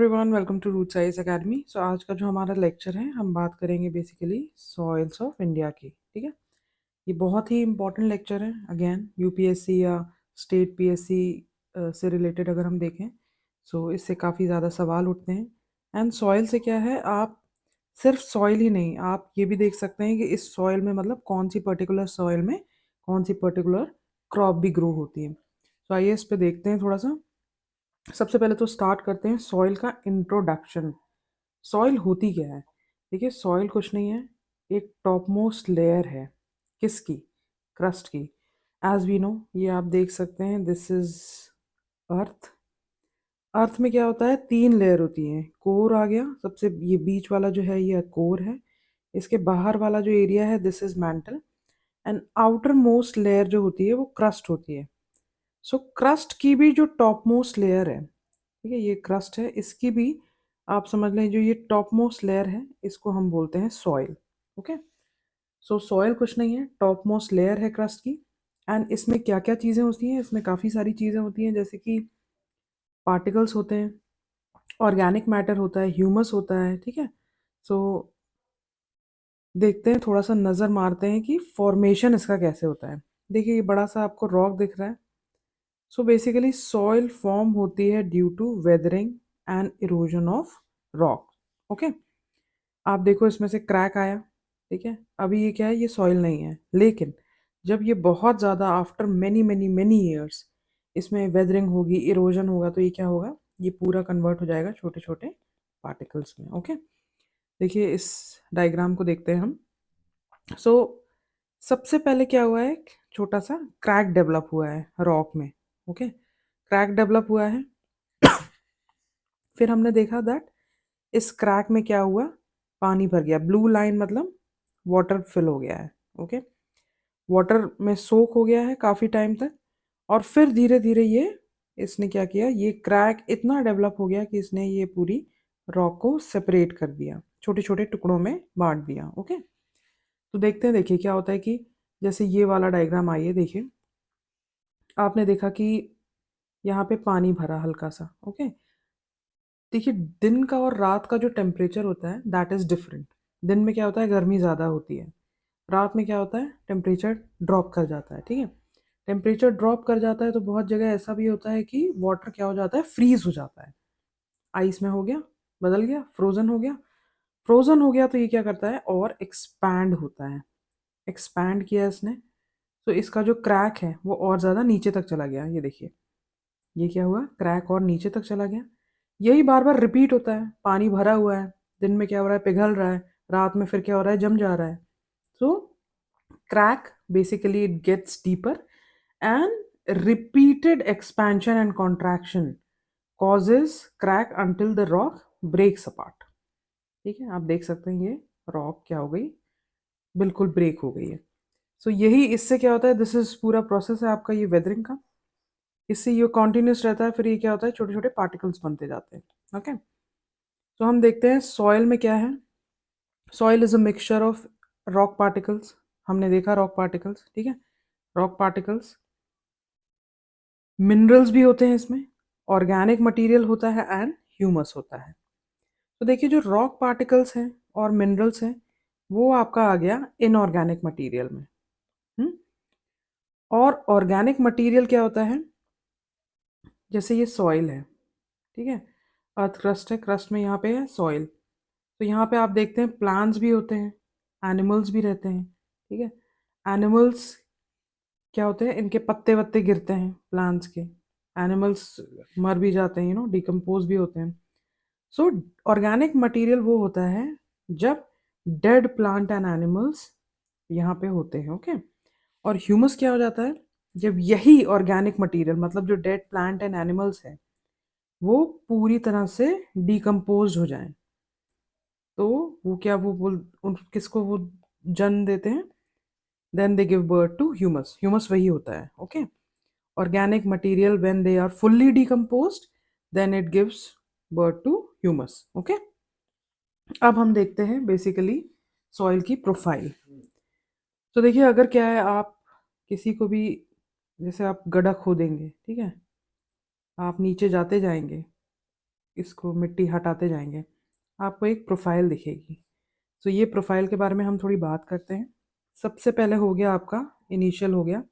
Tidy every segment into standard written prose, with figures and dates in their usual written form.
Everyone welcome to Root Science Academy. So आज का जो हमारा लेक्चर है हम बात करेंगे बेसिकली सॉइल्स ऑफ इंडिया की। ठीक है, ये बहुत ही इंपॉर्टेंट लेक्चर है। अगेन यूपीएससी या स्टेट पीएससी से रिलेटेड अगर हम देखें सो इससे काफ़ी ज़्यादा सवाल उठते हैं। एंड सॉइल से क्या है, आप सिर्फ सॉइल ही नहीं, आप ये भी देख सकते हैं कि इस सॉइल में मतलब कौन सी पर्टिकुलर सॉइल में कौन सी पर्टिकुलर क्रॉप भी ग्रो होती है। तो आइए इस पे देखते हैं थोड़ा सा। सबसे पहले तो स्टार्ट करते हैं सॉइल का इंट्रोडक्शन। सॉइल होती क्या है? देखिए, सॉइल कुछ नहीं है, एक टॉप मोस्ट लेयर है। किसकी? क्रस्ट की। एज वी नो, ये आप देख सकते हैं, दिस इज अर्थ। अर्थ में क्या होता है, 3 लेयर होती हैं। कोर आ गया सबसे, ये बीच वाला जो है ये कोर है। इसके बाहर वाला जो एरिया है this is mantle. And outermost layer जो होती है वो क्रस्ट होती है। सो क्रस्ट की भी जो टॉप मोस्ट लेयर है, ठीक है, ये क्रस्ट है, इसकी भी आप समझ लें जो ये टॉप मोस्ट लेयर है इसको हम बोलते हैं सॉइल। ओके, सो सॉइल कुछ नहीं है, टॉप मोस्ट लेयर है क्रस्ट की। एंड इसमें क्या क्या चीज़ें होती हैं, इसमें काफ़ी सारी चीज़ें होती हैं, जैसे कि पार्टिकल्स होते हैं, ऑर्गेनिक मैटर होता है, ह्यूमस होता है। ठीक है, सो देखते हैं, थोड़ा सा नज़र मारते हैं कि फॉर्मेशन इसका कैसे होता है। देखिए, ये बड़ा सा आपको रॉक दिख रहा है। सो बेसिकली सॉइल फॉर्म होती है due to weathering and erosion of rock. Okay, आप देखो इसमें से क्रैक आया। ठीक है, अभी ये क्या है, ये सॉइल नहीं है, लेकिन जब ये बहुत ज़्यादा after many many many years इसमें वेदरिंग होगी, इरोजन होगा, तो ये क्या होगा, ये पूरा कन्वर्ट हो जाएगा छोटे छोटे पार्टिकल्स में। ओके, देखिए इस डायग्राम को देखते हैं हम। सो सबसे पहले क्या हुआ है, एक छोटा सा क्रैक डेवलप हुआ है रॉक में। ओके, क्रैक डेवलप हुआ है। फिर हमने देखा दैट इस क्रैक में क्या हुआ, पानी भर गया, ब्लू लाइन मतलब वाटर फिल हो गया है। ओके, वाटर में सोक हो गया है काफ़ी टाइम तक। और फिर धीरे धीरे ये इसने क्या किया, ये क्रैक इतना डेवलप हो गया कि इसने ये पूरी रॉक को सेपरेट कर दिया, छोटे छोटे टुकड़ों में बांट दिया। ओके, तो देखते हैं, देखिए क्या होता है कि जैसे ये वाला डायग्राम आइए देखिए, आपने देखा कि यहाँ पे पानी भरा हल्का सा। ओके, देखिए दिन का और रात का जो टेम्परेचर होता है दैट इज़ डिफरेंट। दिन में क्या होता है, गर्मी ज़्यादा होती है। रात में क्या होता है, टेम्परेचर ड्रॉप कर जाता है। ठीक है, टेम्परेचर ड्रॉप कर जाता है तो बहुत जगह ऐसा भी होता है कि वाटर क्या हो जाता है, फ्रीज हो जाता है। आइस में हो गया, बदल गया, फ्रोजन हो गया। फ्रोजन हो गया तो ये क्या करता है, और एक्सपैंड होता है। एक्सपैंड किया इसने, तो इसका जो क्रैक है वो और ज़्यादा नीचे तक चला गया। ये देखिए, ये क्या हुआ, क्रैक और नीचे तक चला गया। यही बार बार रिपीट होता है। पानी भरा हुआ है, दिन में क्या हो रहा है, पिघल रहा है, रात में फिर क्या हो रहा है, जम जा रहा है। So crack basically it gets deeper and repeated expansion and contraction causes crack until the rock breaks apart। ठीक है, आप देख सकते हैं ये रॉक क्या हो गई, बिल्कुल ब्रेक हो गई है। सो यही इससे क्या होता है, दिस इज पूरा प्रोसेस है आपका ये वेदरिंग का। इससे ये कॉन्टिन्यूस रहता है, फिर ये क्या होता है, छोटे छोटे पार्टिकल्स बनते जाते हैं। ओके, तो हम देखते हैं सॉइल में क्या है। Soil is a mixture of rock particles. हमने देखा रॉक पार्टिकल्स, ठीक है, रॉक पार्टिकल्स, मिनरल्स भी होते हैं इसमें, ऑर्गेनिक मटेरियल होता है एंड ह्यूमस होता है। तो देखिए जो रॉक पार्टिकल्स हैं और मिनरल्स हैं वो आपका आ गया इनऑर्गेनिक मटेरियल में। हम्म? और ऑर्गेनिक मटेरियल क्या होता है, जैसे ये सॉइल है, ठीक है, अर्थ क्रस्ट है, क्रस्ट में यहाँ पे है सॉइल। तो यहाँ पे आप देखते हैं प्लांट्स भी होते हैं, एनिमल्स भी रहते हैं। ठीक है, एनिमल्स क्या होते हैं, इनके पत्ते वत्ते गिरते हैं प्लांट्स के, एनिमल्स मर भी जाते हैं, डिकम्पोज भी होते हैं। सो ऑर्गेनिक मटेरियल वो होता है जब डेड प्लांट एंड एनिमल्स यहाँ पे होते हैं। ओके, और ह्यूमस क्या हो जाता है, जब यही ऑर्गेनिक मटेरियल मतलब जो डेड प्लांट एंड एनिमल्स है वो पूरी तरह से डिकम्पोज हो जाएं, तो वो क्या, वो किसको वो जन्म देते हैं, then they give birth to humus. Humus वही होता है। Okay, organic material when they are fully decomposed then it gives birth to humus। okay, अब हम देखते हैं बेसिकली सॉइल की प्रोफाइल। तो देखिए अगर क्या है, आप किसी को भी, जैसे आप गड्ढा खोदेंगे, ठीक है, आप नीचे जाते जाएंगे, इसको मिट्टी हटाते जाएंगे, आपको एक प्रोफाइल दिखेगी। तो ये प्रोफाइल के बारे में हम थोड़ी बात करते हैं। सबसे पहले हो गया आपका, इनिशियल हो गया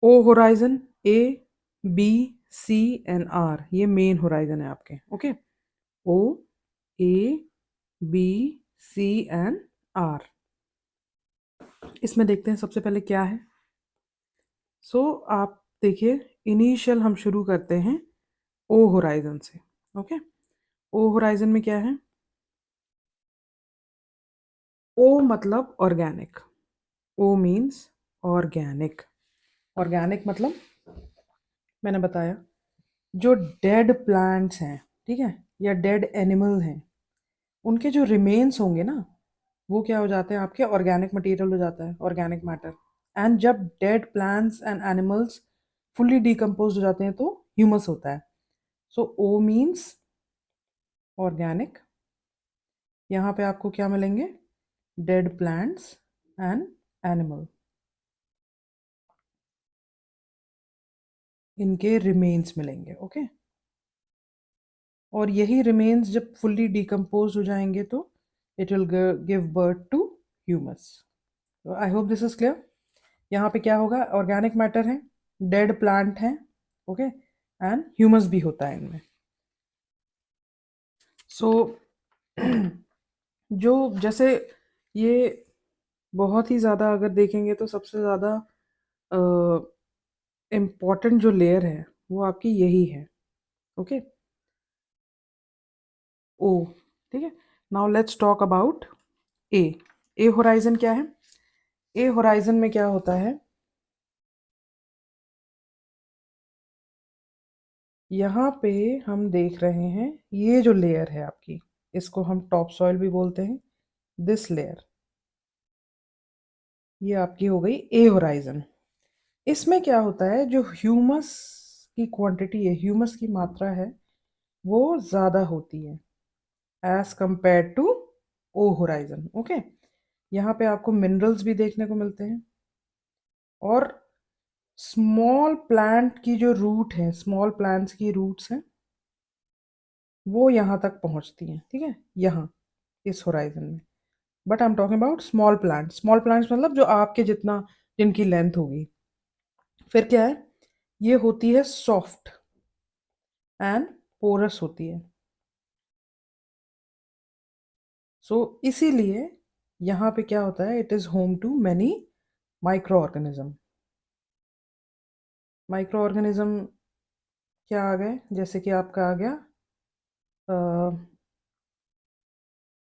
O horizon, A B C and R, ये मेन होराइजन है आपके। Okay, O A B C and R. इसमें देखते हैं सबसे पहले क्या है। आप देखिए, इनिशियल हम शुरू करते हैं ओ होराइजन से। ओके, ओ होराइजन में क्या है? ओ मतलब ऑर्गेनिक। O means organic. ऑर्गेनिक मतलब मैंने बताया, जो डेड प्लांट्स हैं, ठीक है, या डेड एनिमल हैं, उनके जो रिमेन्स होंगे ना, वो क्या हो जाते हैं आपके? ऑर्गेनिक मटेरियल हो जाता है, ऑर्गेनिक मैटर। एंड जब dead plants and animals fully decompose हो जाते हैं तो ह्यूमस होता है। So O means organic. यहाँ पे आपको क्या मिलेंगे? डेड प्लांट्स एंड एनिमल, इनके रिमेन्स मिलेंगे। ओके, और यही रिमेन्स जब फुल्ली डिकम्पोज हो जाएंगे तो it will give birth to humus. I hope this is clear. यहाँ पे क्या होगा? ऑर्गेनिक मैटर है, डेड प्लांट है, ओके, एंड ह्यूमस भी होता है इनमें। सो जो जैसे ये बहुत ही ज़्यादा अगर देखेंगे तो सबसे ज़्यादा इम्पॉर्टेंट जो लेयर है वो आपकी यही है। ओके, ओ, ठीक है। Now let's talk about A. A horizon क्या है? ए होराइजन में क्या होता है? यहाँ पे हम देख रहे हैं ये जो लेयर है आपकी, इसको हम टॉप सॉइल भी बोलते हैं। दिस लेयर, ये आपकी हो गई ए होराइजन। इसमें क्या होता है? जो ह्यूमस की क्वांटिटी है, ह्यूमस की मात्रा है, वो ज़्यादा होती है as compare to O horizon. Okay, यहाँ पे आपको मिनरल्स भी देखने को मिलते हैं, और स्मॉल प्लांट की जो रूट है, स्मॉल प्लांट्स की रूट्स हैं, वो यहाँ तक पहुँचती हैं, ठीक है, यहाँ इस होराइजन में। But I am talking about small plants. Small plants मतलब जो आपके जितना, जिनकी लेंथ होगी। फिर क्या है? ये होती है सॉफ्ट एंड पोरस होती है। इसीलिए यहाँ पे क्या होता है? It is home to many microorganism. Microorganism क्या आ गए? जैसे कि आपका आ गया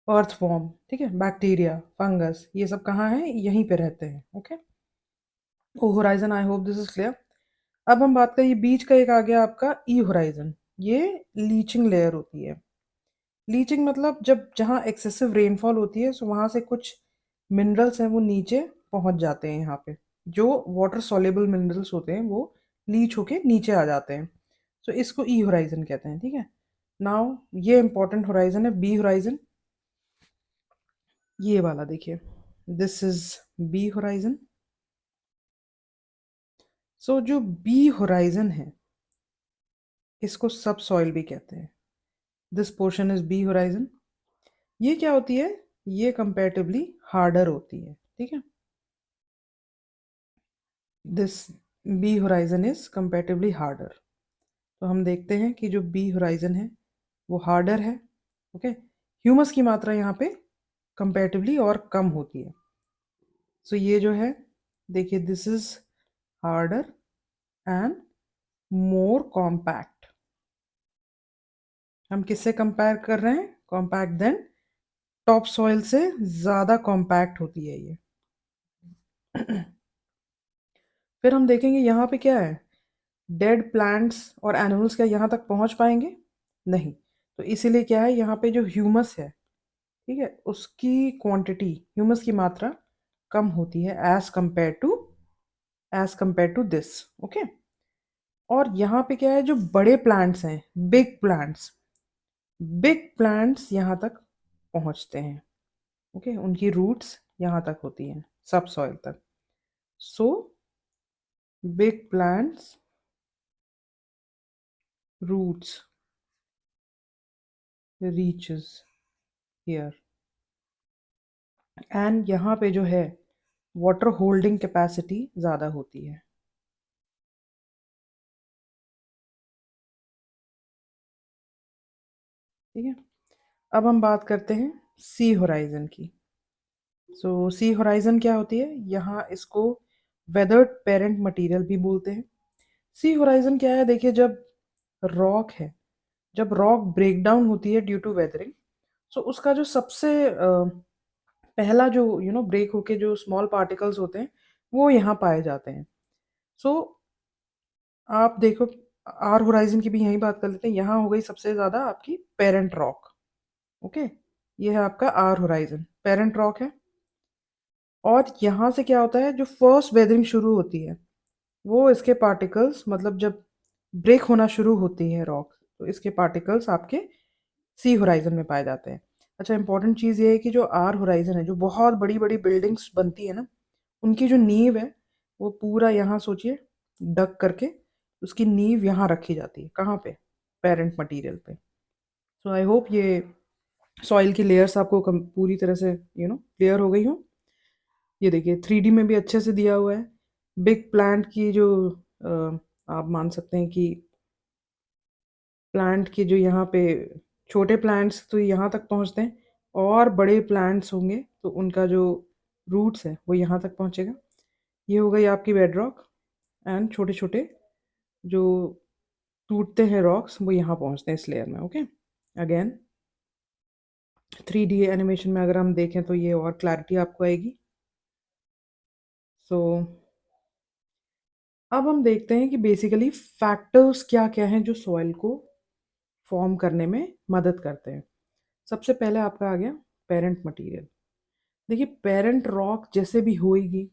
अर्थवॉर्म, ठीक है, बैक्टीरिया, फंगस, ये सब कहाँ है? यहीं पे रहते हैं। Okay, O horizon, I hope this is clear. अब हम बात करें, बीच का एक आ गया आपका ई होराइजन। ये लीचिंग लेयर होती है। लीचिंग मतलब जब जहाँ एक्सेसिव रेनफॉल होती है, सो वहाँ से कुछ मिनरल्स हैं वो नीचे पहुँच जाते हैं। यहाँ पे जो वाटर सॉल्युबल मिनरल्स होते हैं वो लीच होके नीचे आ जाते हैं। इसको ई होराइजन कहते हैं, ठीक है। नाउ ये इंपॉर्टेंट होराइजन है, बी होराइजन। ये वाला देखिए, दिस इज बी होराइजन। जो बी होराइजन है, इसको सब सॉइल भी कहते हैं। This portion is B horizon. ये क्या होती है? ये कंपैरेटिवली हार्डर होती है, ठीक है। This B horizon is comparatively harder. तो हम देखते हैं कि जो बी होराइजन है वो हार्डर है। ओके, ह्यूमस की मात्रा यहाँ पे कंपैरेटिवली और कम होती है। ये जो है, देखिए, this is harder and more compact. हम किससे कंपेयर कर रहे हैं? कॉम्पैक्ट देन टॉप सॉइल से ज़्यादा कॉम्पैक्ट होती है ये। फिर हम देखेंगे यहाँ पे क्या है? डेड प्लांट्स और एनिमल्स क्या यहाँ तक पहुँच पाएंगे? नहीं। तो इसीलिए क्या है, यहाँ पे जो ह्यूमस है, ठीक है, उसकी क्वांटिटी, ह्यूमस की मात्रा कम होती है as compare to this. Okay, और यहाँ पे क्या है? जो बड़े प्लांट्स हैं, बिग प्लांट्स यहाँ तक पहुँचते हैं। ओके, उनकी रूट्स यहाँ तक होती हैं, सब सॉइल तक। So big plants roots reaches here, and यहाँ पे जो है वाटर होल्डिंग कैपेसिटी ज़्यादा होती है। ठीक है, अब हम बात करते हैं सी होराइजन की। सो सी होराइजन क्या होती है, यहाँ इसको वेदर्ड पेरेंट मटेरियल भी बोलते हैं। सी होराइजन क्या है, देखिए जब रॉक है, जब रॉक ब्रेक डाउन होती है ड्यू टू वेदरिंग, सो उसका जो सबसे पहला जो ब्रेक होके जो स्मॉल पार्टिकल्स होते हैं वो यहाँ पाए जाते हैं। सो आप देखो, आर होराइजन की भी यहीं बात कर लेते हैं। यहाँ हो गई सबसे ज़्यादा आपकी पेरेंट रॉक। ओके, ये है आपका आर होराइजन, पेरेंट रॉक है। और यहाँ से क्या होता है, जो फर्स्ट वेदरिंग शुरू होती है वो इसके पार्टिकल्स, मतलब जब ब्रेक होना शुरू होती है रॉक, तो इसके पार्टिकल्स आपके सी होराइजन में पाए जाते हैं। अच्छा, इंपॉर्टेंट चीज़ ये है कि जो आर होराइजन है, जो बहुत बड़ी बड़ी बिल्डिंग्स बनती है ना, उनकी जो नींव है वो पूरा यहाँ सोचिए डग करके उसकी नींव यहाँ रखी जाती है। कहाँ पे, पेरेंट मटेरियल पे। सो आई होप ये सॉइल की लेयर्स आपको पूरी तरह से क्लियर हो गई हो। ये देखिए 3D में भी अच्छे से दिया हुआ है। बिग प्लांट की जो आप मान सकते हैं कि प्लांट की जो यहाँ पे छोटे प्लांट्स तो यहाँ तक पहुँचते हैं, और बड़े प्लांट्स होंगे तो उनका जो रूट्स है वो यहाँ तक पहुँचेगा। ये हो गई आपकी बेड रॉक, एंड छोटे छोटे जो टूटते हैं रॉक्स वो यहाँ पहुँचते हैं इस लेयर में। ओके, अगेन 3D एनिमेशन में अगर हम देखें तो ये और क्लैरिटी आपको आएगी। सो अब हम देखते हैं कि बेसिकली फैक्टर्स क्या क्या हैं जो सॉइल को फॉर्म करने में मदद करते हैं। सबसे पहले आपका आ गया पेरेंट मटेरियल। देखिए पेरेंट रॉक जैसे भी होएगी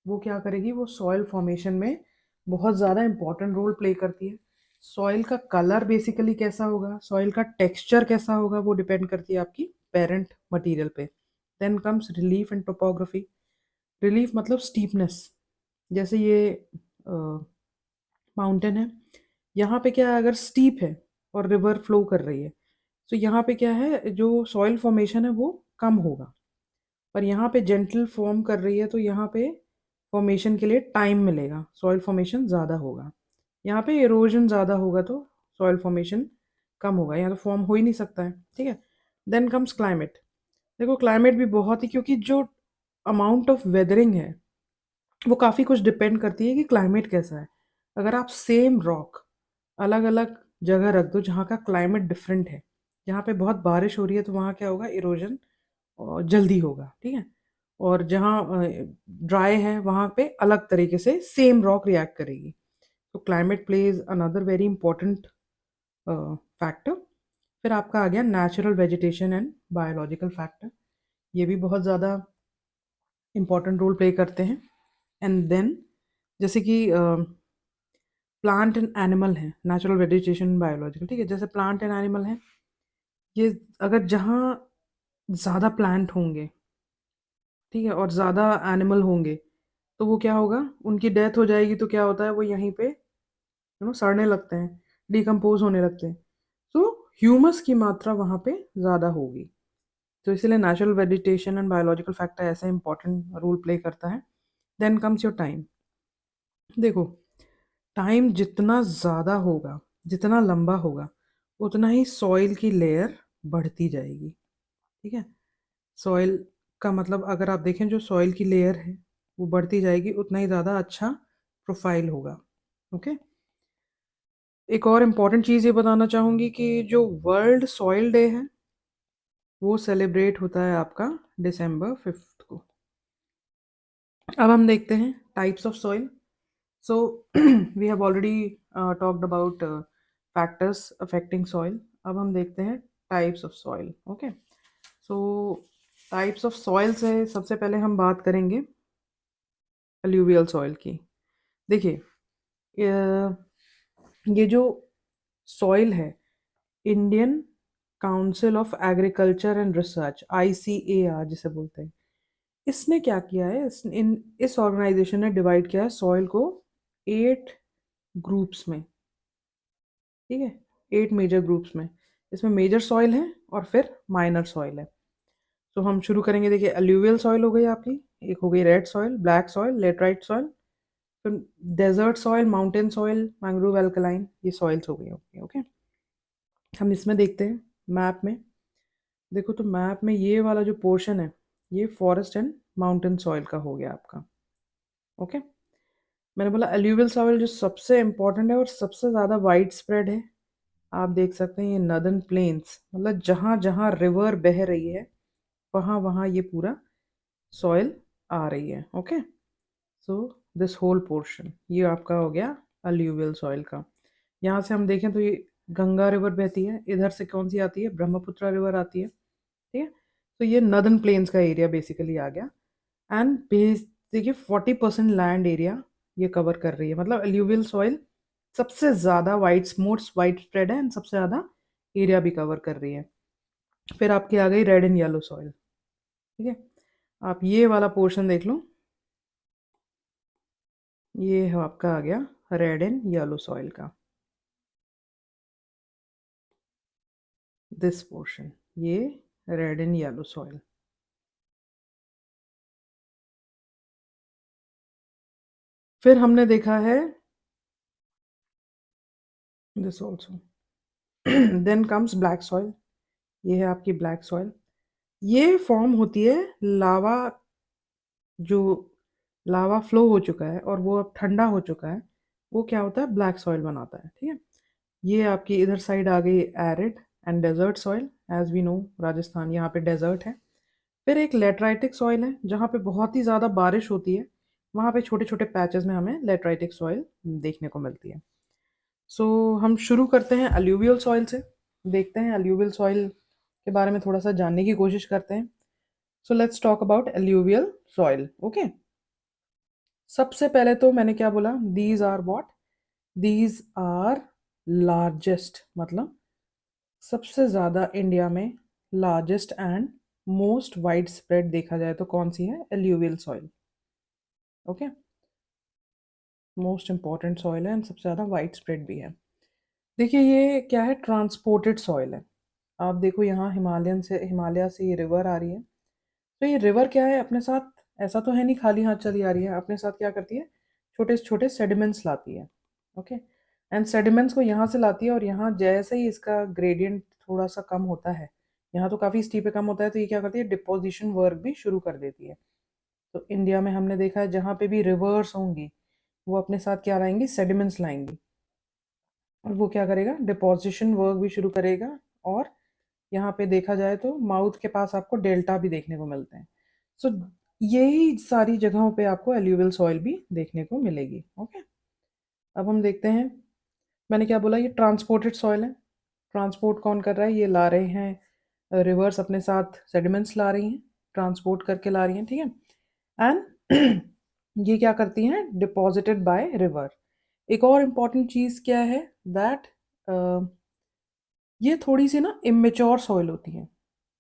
वो क्या करेगी, वो सॉइल फॉर्मेशन में बहुत ज़्यादा इंपॉर्टेंट रोल प्ले करती है। सॉइल का कलर बेसिकली कैसा होगा, सॉइल का टेक्सचर कैसा होगा, वो डिपेंड करती है आपकी पेरेंट मटेरियल पे। Then comes relief and topography. Relief मतलब स्टीपनेस। जैसे ये माउंटेन है, यहाँ पे क्या है, अगर स्टीप है और रिवर फ्लो कर रही है तो यहाँ पे क्या है, जो सॉइल फॉर्मेशन है वो कम होगा। पर यहाँ पे जेंटल फॉर्म कर रही है तो यहाँ पे फॉर्मेशन के लिए टाइम मिलेगा, सॉइल फॉर्मेशन ज़्यादा होगा। यहाँ पे इरोजन ज़्यादा होगा तो सॉइल फॉर्मेशन कम होगा, यहाँ तो फॉर्म हो ही नहीं सकता है। ठीक है, देन कम्स क्लाइमेट। देखो क्लाइमेट भी बहुत ही, क्योंकि जो अमाउंट ऑफ वेदरिंग है वो काफ़ी कुछ डिपेंड करती है कि क्लाइमेट कैसा है। अगर आप सेम रॉक अलग अलग जगह रख दो जहाँ का क्लाइमेट डिफरेंट है, जहाँ पे बहुत बारिश हो रही है तो वहाँ क्या होगा, इरोजन जल्दी होगा। ठीक है, और जहाँ ड्राई है वहाँ पे अलग तरीके से सेम रॉक रिएक्ट करेगी। तो climate plays another very important factor. फिर आपका आ गया natural vegetation and biological factor. ये भी बहुत ज़्यादा इंपॉर्टेंट रोल प्ले करते हैं। एंड देन जैसे कि प्लांट एंड एनिमल है, नेचुरल वेजिटेशन बायोलॉजिकल। ठीक है, जैसे प्लांट एंड एनिमल है, ये अगर जहाँ ज़्यादा प्लांट होंगे, ठीक है, और ज़्यादा एनिमल होंगे तो वो क्या होगा, उनकी डेथ हो जाएगी तो क्या होता है, वो यहीं पे सड़ने लगते हैं, डिकम्पोज होने लगते हैं। तो ह्यूमस की मात्रा वहाँ पे ज़्यादा होगी। तो इसीलिए natural vegetation and biological factor ऐसा इंपॉर्टेंट रोल प्ले करता है। Then comes your time. देखो टाइम जितना ज़्यादा होगा, जितना लंबा होगा, उतना ही सॉइल की लेयर बढ़ती जाएगी। ठीक है, सॉइल का मतलब अगर आप देखें जो सॉइल की लेयर है वो बढ़ती जाएगी, उतना ही ज़्यादा अच्छा प्रोफाइल होगा। ओके, एक और इम्पॉर्टेंट चीज़ ये बताना चाहूँगी कि जो वर्ल्ड सॉइल डे है वो सेलिब्रेट होता है आपका December 5 को। अब हम देखते हैं types of soil. So we have already talked about factors affecting soil. अब हम देखते हैं types of soil. Okay. So types of soil से सबसे पहले हम बात करेंगे alluvial soil की। देखिए ये जो soil है, Indian council of agriculture and research ICAR जिसे बोलते हैं, इसने क्या किया है, इस ऑर्गेनाइजेशन ने डिवाइड किया है सॉइल को 8 ग्रुप्स में। ठीक है, 8 मेजर ग्रुप्स में। इसमें मेजर सॉइल है और फिर माइनर सॉइल है। तो हम शुरू करेंगे। देखिए, अलूवियल सॉइल हो गई आपकी, एक हो गई red soil, black soil, laterite soil, फिर desert soil, mountain soil, mangrove alkaline, ये सॉइल्स हो गई होगी। ओके, हम इसमें देखते हैं मैप में। देखो तो मैप में ये वाला जो पोर्शन है, ये फॉरेस्ट एंड माउंटेन सॉइल का हो गया आपका। ओके, मैंने बोला अलूवियल सॉइल जो सबसे इंपॉर्टेंट है और सबसे ज़्यादा वाइड स्प्रेड है, आप देख सकते हैं ये नदर्न प्लेन्स, मतलब जहाँ जहाँ रिवर बह रही है वहाँ वहाँ ये पूरा सॉइल आ रही है। Okay, so this whole portion ये आपका हो गया अलूवियल सॉइल का। यहाँ से हम देखें तो ये गंगा रिवर बहती है, इधर से कौन सी आती है, ब्रह्मपुत्र रिवर आती है। ठीक है, तो ये नदर्न प्लेन्स का एरिया बेसिकली आ गया। एंड देखिए 40% लैंड एरिया ये कवर कर रही है, मतलब एल्यूवियल सॉइल सबसे ज़्यादा वाइड, मोस्ट वाइड स्प्रेड है एंड सबसे ज़्यादा एरिया भी कवर कर रही है। फिर आपकी आ गई रेड एंड येलो सॉइल। ठीक है, आप ये वाला पोर्शन देख लो, ये है आपका आ गया रेड एंड येलो सॉइल का, दिस पोर्शन, ये रेड एंड येलो सॉइल। फिर हमने देखा है this also. Then comes black soil, ये है आपकी ब्लैक सॉइल। ये फॉर्म होती है लावा, जो लावा फ्लो हो चुका है और वो अब ठंडा हो चुका है, वो क्या होता है, ब्लैक सॉइल बनाता है। ठीक है, ये आपकी इधर साइड आ गई arid and desert soil, as we know Rajasthan यहाँ पे डेजर्ट है। फिर एक लेटराइटिक सॉइल है, जहाँ पे बहुत ही ज़्यादा बारिश होती है, वहाँ पे छोटे छोटे पैचेस में हमें लेटराइटिक सॉइल देखने को मिलती है। सो हम शुरू करते हैं अलूवियल सॉइल से, देखते हैं अलूवियल सॉइल के बारे में थोड़ा सा जानने की कोशिश करते हैं। So let's talk about alluvial soil. Okay, सबसे पहले तो मैंने क्या बोला, these are what, these are largest, मतलब सबसे ज़्यादा इंडिया में largest and most widespread देखा जाए तो कौन सी है, alluvial soil. Okay, most important soil है एंड सबसे ज़्यादा वाइड स्प्रेड भी है। देखिए ये क्या है, ट्रांसपोर्टेड सॉइल है। आप देखो यहाँ हिमालय से ये रिवर आ रही है, तो ये रिवर क्या है अपने साथ, ऐसा तो है नहीं खाली हाथ चली आ रही है, अपने साथ क्या करती है, छोटे छोटे सेडिमेंट्स लाती है। ओके, एंड सेडिमेंट्स को यहाँ से लाती है, और यहाँ जैसे ही इसका ग्रेडियंट थोड़ा सा कम होता है, यहाँ तो काफ़ी स्टीप पे कम होता है, तो ये क्या करती है, डिपोजिशन वर्क भी शुरू कर देती है। तो इंडिया में हमने देखा है जहाँ पे भी रिवर्स होंगी, वो अपने साथ क्या लाएंगी, सेडिमेंट्स लाएंगी, और वो क्या करेगा, डिपोजिशन वर्क भी शुरू करेगा। और यहाँ पे देखा जाए तो माउथ के पास आपको डेल्टा भी देखने को मिलते हैं। सो यही सारी जगहों पे आपको एल्यूवियल सॉइल भी देखने को मिलेगी। ओके, अब हम देखते हैं, मैंने क्या बोला, ये ट्रांसपोर्टेड सॉइल है। ट्रांसपोर्ट कौन कर रहा है, ये ला रहे हैं रिवर्स अपने साथ सेडिमेंट्स ला रही हैं, ट्रांसपोर्ट करके ला रही हैं। ठीक है, एंड ये क्या करती हैं, डिपॉजिटेड बाय रिवर। एक और इम्पॉर्टेंट चीज़ क्या है, दैट ये थोड़ी सी ना इमेच्योर सॉइल होती है,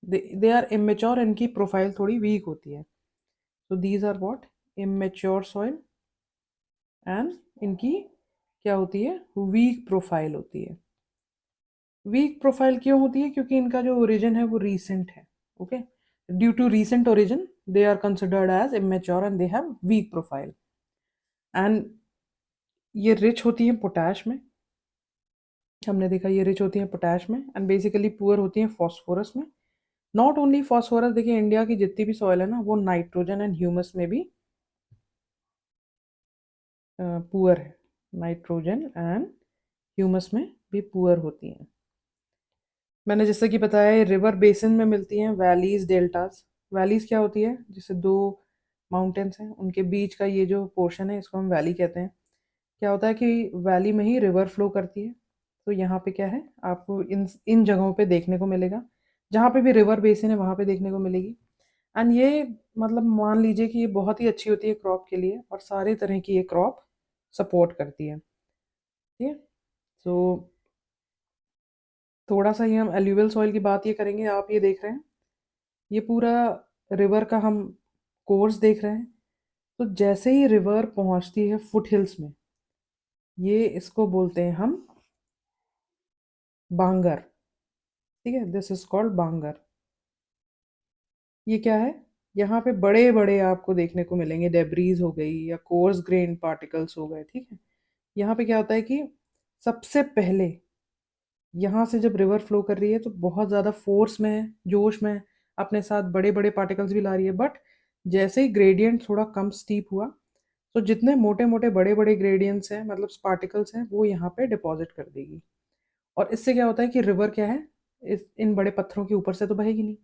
दे आर इमेच्योर, इनकी प्रोफाइल थोड़ी वीक होती है। तो these are what, immature soil, and इनकी क्या होती है, वीक प्रोफाइल होती है। वीक प्रोफाइल क्यों होती है, क्योंकि इनका जो ओरिजिन है वो रीसेंट है। Okay, due to recent origin they are considered as immature and they have weak profile. And ये रिच होती हैं पोटैश में, हमने देखा ये रिच होती हैं पोटैश में, एंड बेसिकली पुअर होती हैं फॉस्फोरस में। नॉट ओनली फॉस्फोरस, देखिए इंडिया की जितनी भी सॉइल है ना, वो नाइट्रोजन एंड ह्यूमस में भी पुअर है, नाइट्रोजन एंड ह्यूमस में भी पुअर होती हैं। मैंने जैसे कि बताया ये रिवर बेसिन में मिलती हैं, वैलीज डेल्टास। वैलीज क्या होती है, जैसे दो माउंटेन्स हैं उनके बीच का ये जो पोर्शन है, इसको हम वैली कहते हैं। क्या होता है कि वैली में ही रिवर फ्लो करती है, तो यहाँ पे क्या है, आपको इन इन जगहों पे देखने को मिलेगा, जहाँ पे भी रिवर बेसिन है वहाँ पे देखने को मिलेगी। एंड ये मतलब मान लीजिए कि ये बहुत ही अच्छी होती है क्रॉप के लिए, और सारे तरह की ये क्रॉप सपोर्ट करती है। ठीक है, सो थोड़ा सा ही हम एल्यूवियल सॉइल की बात ये करेंगे। आप ये देख रहे हैं, ये पूरा रिवर का हम कोर्स देख रहे हैं। तो जैसे ही रिवर पहुंचती है फुट हिल्स में, ये इसको बोलते हैं हम बांगर। ठीक है, दिस इज कॉल्ड बांगर। ये क्या है? यहाँ पे बड़े बड़े आपको देखने को मिलेंगे, डेब्रीज हो गई या कोर्स ग्रेन पार्टिकल्स हो गए, ठीक है। यहाँ पे क्या होता है कि सबसे पहले यहाँ से जब रिवर फ्लो कर रही है तो बहुत ज़्यादा फोर्स में है, जोश में है, अपने साथ बड़े बड़े पार्टिकल्स भी ला रही है, बट जैसे ही ग्रेडियंट थोड़ा कम स्टीप हुआ तो जितने मोटे मोटे बड़े बड़े ग्रेडियंट्स हैं, मतलब पार्टिकल्स हैं, वो यहाँ पे डिपॉजिट कर देगी। और इससे क्या होता है कि रिवर क्या है, इस इन बड़े पत्थरों के ऊपर से तो बहेगी नहीं,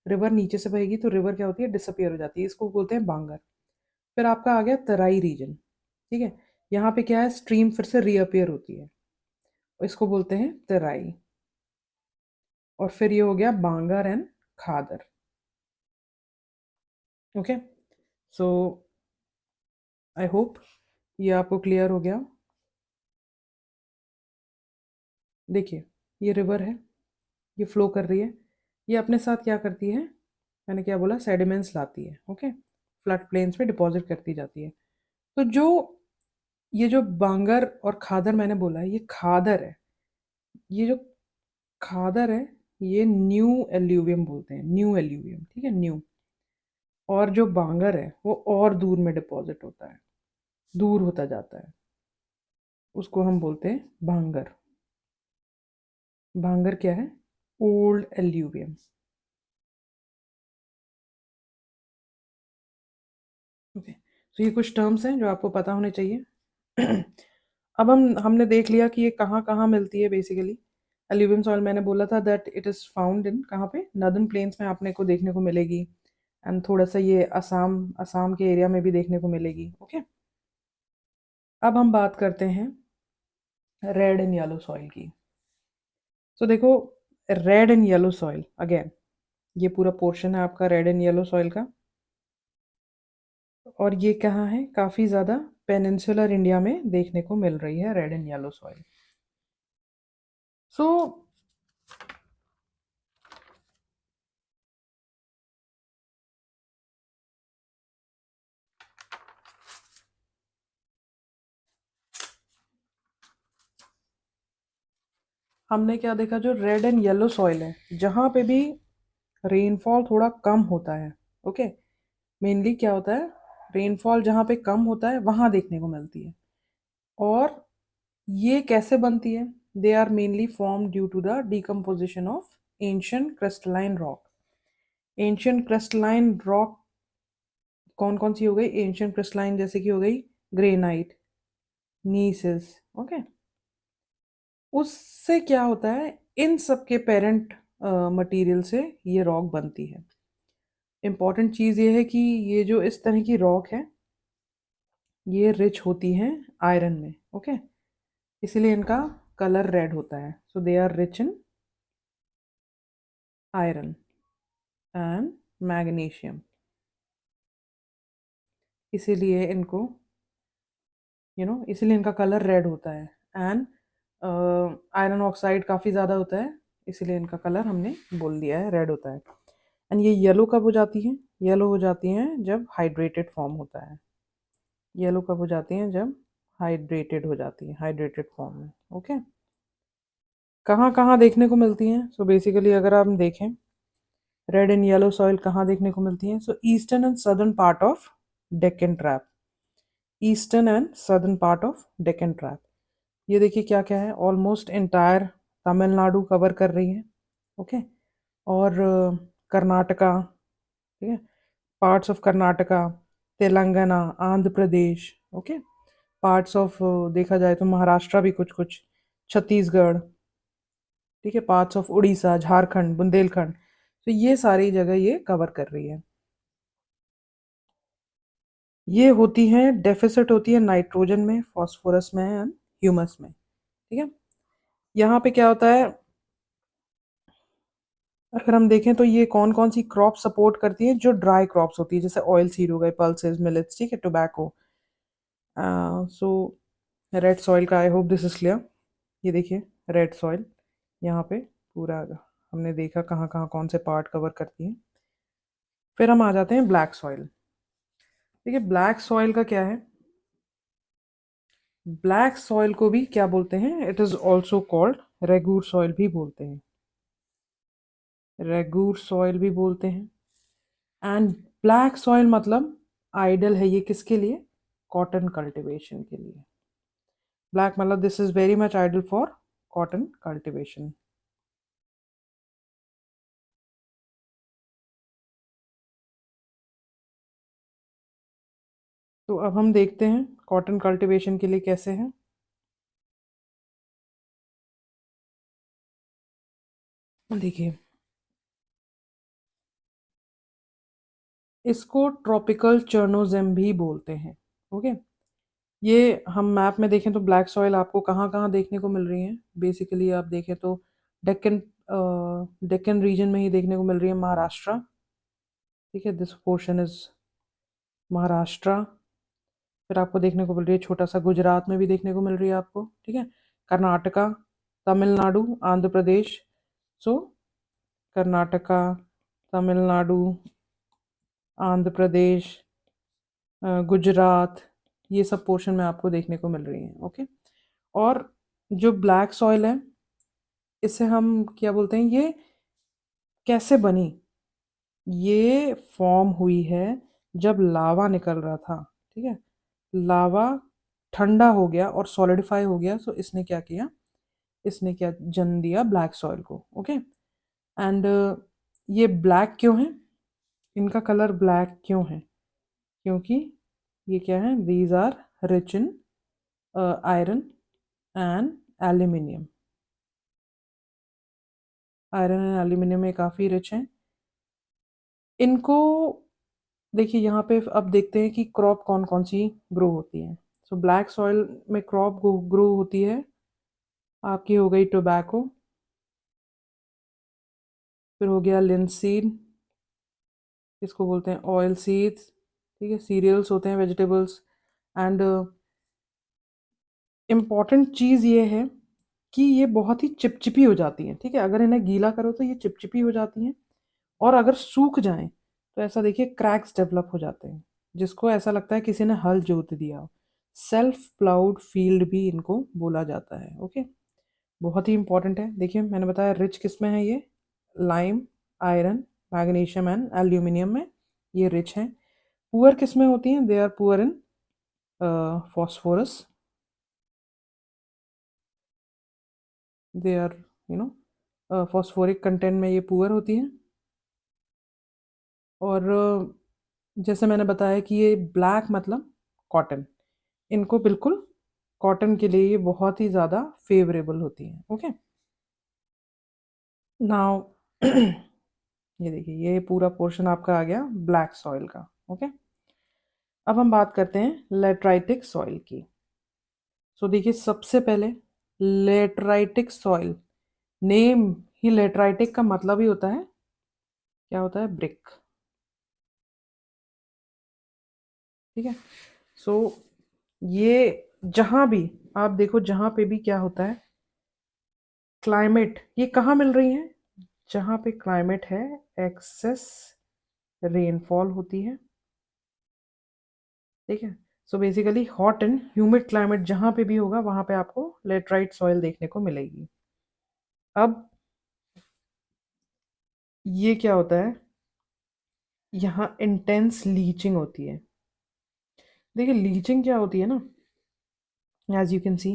रिवर नीचे से बहेगी, तो रिवर क्या होती है, डिसअपियर हो जाती है। इसको बोलते हैं बांगर। फिर आपका आ गया तराई रीजन, ठीक है। यहाँ पे क्या है, स्ट्रीम फिर से रीअपियर होती है, इसको बोलते हैं तराई। और फिर ये हो गया bangar and khadar. Okay, so I hope ये आपको क्लियर हो गया। देखिए, ये रिवर है, ये फ्लो कर रही है, ये अपने साथ क्या करती है, मैंने क्या बोला, सेडिमेंट्स लाती है, ओके, फ्लड प्लेन्स पे डिपॉजिट करती जाती है। तो जो ये जो बांगर और खादर मैंने बोला है, ये खादर है। ये जो खादर है, ये न्यू एल्यूवियम बोलते हैं, न्यू एल्यूवियम, ठीक है, न्यू। और जो बांगर है वो और दूर में डिपॉजिट होता है, दूर होता जाता है, उसको हम बोलते हैं भांगर। भांगर क्या है? Old alluvium. ओके, तो ये कुछ टर्म्स हैं जो आपको पता होने चाहिए। अब हमने देख लिया कि ये कहाँ कहाँ मिलती है बेसिकली। एल्यूवियम सॉइल मैंने बोला था that it is found in कहाँ पे, नॉर्दर्न प्लेन्स में आपने को देखने को मिलेगी, एंड थोड़ा सा ये असम असम के एरिया में भी देखने को मिलेगी। ओके, अब हम बात करते हैं रेड एंड येलो सॉइल की। तो देखो, red and yellow soil again, ये पूरा पोर्शन है आपका रेड एंड येलो सॉइल का। और ये कहाँ है, काफ़ी ज़्यादा पेनिनसुलर इंडिया में देखने को मिल रही है रेड एंड येलो सॉइल। सो हमने क्या देखा, जो रेड एंड येलो सॉइल है, जहाँ पे भी रेनफॉल थोड़ा कम होता है, ओके, मेनली क्या होता है, रेनफॉल जहाँ पे कम होता है वहाँ देखने को मिलती है। और ये कैसे बनती है? They are mainly form due to the decomposition of ancient crystalline rock. Ancient crystalline rock कौन कौन सी हो गई? एंशियंट क्रिस्टलाइन जैसे कि हो गई ग्रेनाइट, नीसिस, ओके। उससे क्या होता है, इन सब के पेरेंट मटेरियल से ये रॉक बनती है। इम्पॉर्टेंट चीज़ ये है कि ये जो इस तरह की रॉक है, ये रिच होती हैं आयरन में, ओके, इसीलिए इनका कलर रेड होता है। So they are rich in iron and magnesium, इसीलिए इनको इसीलिए इनका कलर रेड होता है। एंड आयरन ऑक्साइड काफ़ी ज़्यादा होता है, इसीलिए इनका कलर हमने बोल दिया है रेड होता है। एंड ये येलो कब हो जाती हैं? येलो हो जाती हैं जब हाइड्रेटेड फॉर्म होता है। येलो कब हो जाती हैं? जब हाइड्रेटेड हो जाती है, हाइड्रेटेड फॉर्म में, ओके। कहाँ कहाँ देखने को मिलती हैं? सो बेसिकली अगर आप देखें, रेड एंड येलो सॉइल कहाँ देखने को मिलती हैं? सो eastern and southern part of Deccan trap, eastern and southern part of Deccan trap. ये देखिए क्या क्या है, ऑलमोस्ट एंटायर तमिलनाडु कवर कर रही है, ओके। और कर्नाटका, ठीक है, parts of Karnataka, Telangana, Andhra Pradesh, okay, parts of देखा जाए तो महाराष्ट्र भी कुछ कुछ, छत्तीसगढ़, ठीक है, पार्ट्स ऑफ उड़ीसा, झारखंड, बुंदेलखंड। तो ये सारी जगह ये कवर कर रही है। ये होती हैं, डेफिसिट होती है नाइट्रोजन में, फास्फोरस में एंड ह्यूमस में, ठीक है। यहाँ पे क्या होता है, अगर हम देखें तो ये कौन कौन सी क्रॉप सपोर्ट करती है, जो ड्राई क्रॉप्स होती है, जैसे ऑयल सीड हो गए, पल्सेस, मिलेट्स, ठीक है, टोबैको। सो रेड सॉइल का आई होप दिस इज क्लियर। ये देखिए रेड सॉइल, यहाँ पे पूरा हमने देखा कहाँ कहाँ कौन से पार्ट कवर करती है। फिर हम आ जाते हैं ब्लैक सॉइल। देखिए ब्लैक सॉइल का क्या है, ब्लैक सॉइल को भी क्या बोलते हैं, it is also called regur soil भी बोलते हैं। रेगूर सॉइल भी बोलते हैं। एंड ब्लैक सॉइल मतलब आइडल है ये किसके लिए? कॉटन कल्टीवेशन के लिए। ब्लैक मतलब this is very much ideal for cotton cultivation. तो अब हम देखते हैं कॉटन कल्टीवेशन के लिए कैसे है। देखिए, इसको ट्रॉपिकल चर्नोजेम भी बोलते हैं। ओके, ये हम मैप में देखें तो ब्लैक सॉइल आपको कहाँ कहाँ देखने को मिल रही है। बेसिकली आप देखें तो डेक्कन डेक्कन रीजन में ही देखने को मिल रही है, महाराष्ट्र। ठीक है, दिस पोर्शन इज महाराष्ट्र। फिर आपको देखने को मिल रही है छोटा सा गुजरात में भी देखने को मिल रही है आपको। ठीक है, कर्नाटका, तमिलनाडु, आंध्र प्रदेश। सो कर्नाटका, तमिलनाडु, आंध्र प्रदेश, गुजरात, ये सब पोर्शन में आपको देखने को मिल रही है। ओके, और जो ब्लैक सॉइल है इसे हम क्या बोलते हैं, ये कैसे बनी? ये फॉर्म हुई है जब लावा निकल रहा था। ठीक है, लावा ठंडा हो गया और सॉलिडिफाई हो गया, सो इसने क्या किया, इसने क्या जन्म दिया ब्लैक सॉइल को। ओके, एंड ये ब्लैक क्यों है, इनका कलर ब्लैक क्यों है? क्योंकि ये क्या है, these are rich in iron and aluminium. Iron and aluminium में काफ़ी रिच हैं। इनको देखिए यहाँ पे अब देखते हैं कि क्रॉप कौन कौन सी ग्रो होती है। सो ब्लैक सॉइल में क्रॉप ग्रो होती है आपकी, हो गई टोबैको, फिर हो गया लिंसीड, इसको बोलते हैं ऑयल सीड्स। ठीक है, सीरियल्स होते हैं, वेजिटेबल्स। एंड इम्पॉर्टेंट चीज़ ये है कि ये बहुत ही चिपचिपी हो जाती हैं। ठीक है, अगर इन्हें गीला करो तो ये चिपचिपी हो जाती हैं, और अगर सूख जाएं तो ऐसा देखिए क्रैक्स डेवलप हो जाते हैं, जिसको ऐसा लगता है किसी ने हल जोत दिया हो। सेल्फ प्लाउड फील्ड भी इनको बोला जाता है। ओके, बहुत ही इंपॉर्टेंट है। देखिए मैंने बताया रिच किस में है ये, lime, iron, magnesium and aluminium में ये रिच हैं। पुअर किस में होती हैं? They are poor in phosphorus. They are you know phosphoric content में ये पुअर होती हैं। और जैसे मैंने बताया कि ये ब्लैक मतलब कॉटन, इनको बिल्कुल कॉटन के लिए ये बहुत ही ज़्यादा फेवरेबल होती हैं। ओके, नाउ ये देखिए ये पूरा पोर्शन आपका आ गया ब्लैक सॉइल का। ओके, अब हम बात करते हैं लेटराइटिक सॉइल की। सो देखिए सबसे पहले लेटराइटिक सॉइल, नेम ही लेटराइटिक का मतलब ही होता है, क्या होता है, ब्रिक। ठीक है, सो ये जहाँ भी आप देखो, जहाँ पे भी क्या होता है, क्लाइमेट, ये कहाँ मिल रही हैं? जहाँ पे क्लाइमेट है, एक्सेस रेनफॉल होती है। ठीक है, so basically hot and humid climate जहाँ पे भी होगा वहाँ पे आपको लेटराइट सॉइल देखने को मिलेगी। अब ये क्या होता है, यहाँ इंटेंस लीचिंग होती है। देखिए लीचिंग क्या होती है ना, एज यू कैन सी,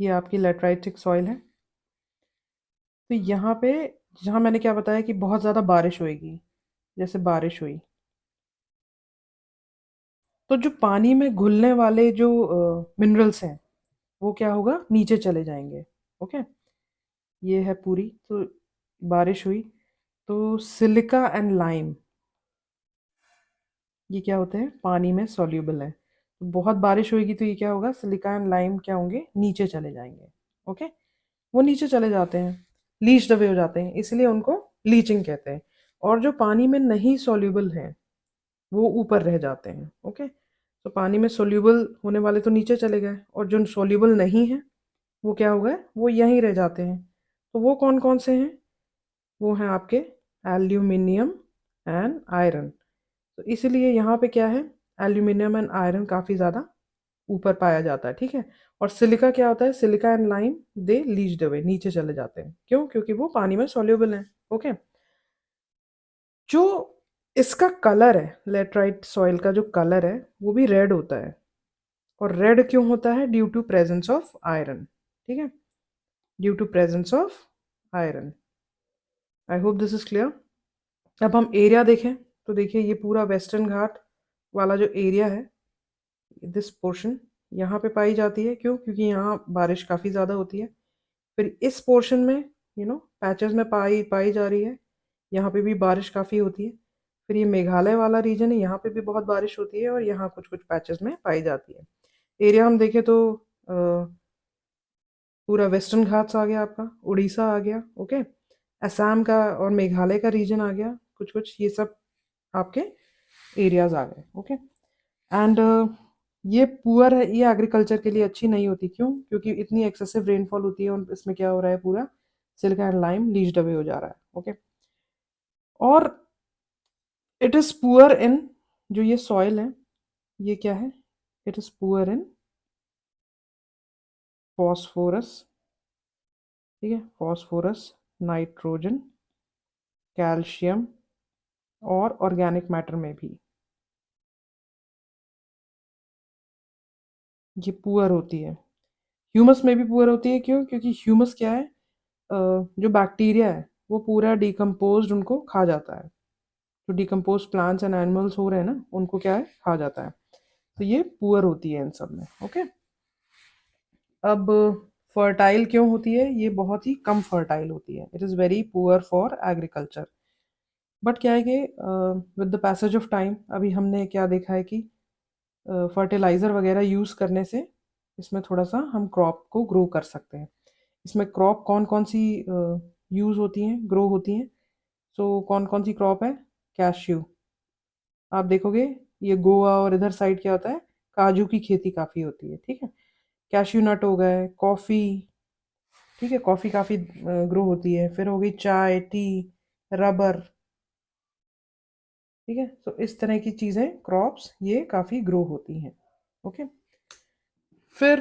ये आपकी लेटराइटिक सॉइल है। तो यहाँ पे जहाँ मैंने क्या बताया कि बहुत ज़्यादा बारिश होएगी, जैसे बारिश हुई तो जो पानी में घुलने वाले जो मिनरल्स हैं वो क्या होगा, नीचे चले जाएंगे। ओके, ये है पूरी, तो बारिश हुई तो सिलिका एंड लाइम, ये क्या होते हैं, पानी में सॉल्यूबल है। तो बहुत बारिश होगी तो ये क्या होगा, सिलिका एंड लाइम क्या होंगे, नीचे चले जाएंगे। ओके, वो नीचे चले जाते हैं, लीच्ड अवे हो जाते हैं, इसलिए उनको लीचिंग कहते हैं। और जो पानी में नहीं सॉल्यूबल हैं वो ऊपर रह जाते हैं। ओके, तो पानी में सोल्यूबल होने वाले तो नीचे चले गए, और जो सोल्यूबल नहीं है वो क्या हो गए, वो यहीं रह जाते हैं। तो वो कौन कौन से हैं, वो हैं आपके एल्यूमिनियम एंड आयरन। तो इसीलिए यहाँ पे क्या है, एल्यूमिनियम एंड आयरन काफ़ी ज़्यादा ऊपर पाया जाता है, ठीक है। और सिलिका क्या होता है, silica and lime they leached away, नीचे चले जाते हैं, क्यों, क्योंकि वो पानी में सॉल्युबल हैं। ओके। जो इसका कलर है, लेटराइट सॉइल का जो कलर है वो भी रेड होता है। और रेड क्यों होता है, due to presence of iron, ठीक है, due to presence of iron. I hope this is clear. अब हम एरिया देखें तो देखिए ये पूरा वेस्टर्न घाट वाला जो एरिया है, दिस पोर्शन यहाँ पे पाई जाती है, क्यों, क्योंकि यहाँ बारिश काफ़ी ज़्यादा होती है। फिर इस पोर्शन में पैचेस में पाई पाई जा रही है, यहाँ पे भी बारिश काफ़ी होती है। फिर ये मेघालय वाला रीजन है, यहाँ पे भी बहुत बारिश होती है और यहाँ कुछ कुछ पैचेस में पाई जाती है। एरिया हम देखें तो पूरा वेस्टर्न घाट्स आ गया आपका, उड़ीसा आ गया, ओके, असम का और मेघालय का रीजन आ गया, कुछ कुछ ये सब आपके एरियाज आ गए, ओके। एंड ये पुअर है, ये एग्रीकल्चर के लिए अच्छी नहीं होती, क्यों, क्योंकि इतनी एक्सेसिव रेनफॉल होती है और इसमें क्या हो रहा है, पूरा silica and lime leached away हो जा रहा है, ओके। और इट इज़ पुअर इन, जो ये सॉइल है ये क्या है, it is poor in phosphorus, ठीक है, फॉस्फोरस, नाइट्रोजन, कैल्शियम और ऑर्गेनिक मैटर में भी ये पुअर होती है। ह्यूमस में भी पुअर होती है, क्यों, क्योंकि ह्यूमस क्या है, जो बैक्टीरिया है वो पूरा डिकम्पोज्ड उनको खा जाता है। जो डिकम्पोज प्लांट्स एंड एनिमल्स हो रहे हैं ना, उनको क्या है, खा जाता है। तो ये पुअर होती है इन सब में, ओके। अब फर्टाइल क्यों होती है, ये बहुत ही कम फर्टाइल होती है, it is very poor for agriculture. But क्या है कि with the passage of time अभी हमने क्या देखा है कि फर्टिलाइज़र वगैरह यूज़ करने से इसमें थोड़ा सा हम क्रॉप को ग्रो कर सकते हैं। इसमें क्रॉप कौन कौन सी यूज़ होती हैं, ग्रो होती हैं, सो कौन कौन सी क्रॉप है, कैश्यू, आप देखोगे ये गोवा और इधर साइड क्या होता है, काजू की खेती काफ़ी होती है, ठीक है। कैश्यू नट हो गए, कॉफ़ी, ठीक है, कॉफ़ी काफ़ी ग्रो होती है। फिर हो गई चाय, टी, रबर, ठीक है। तो इस तरह की चीज़ें, क्रॉप्स ये काफ़ी ग्रो होती हैं, ओके। फिर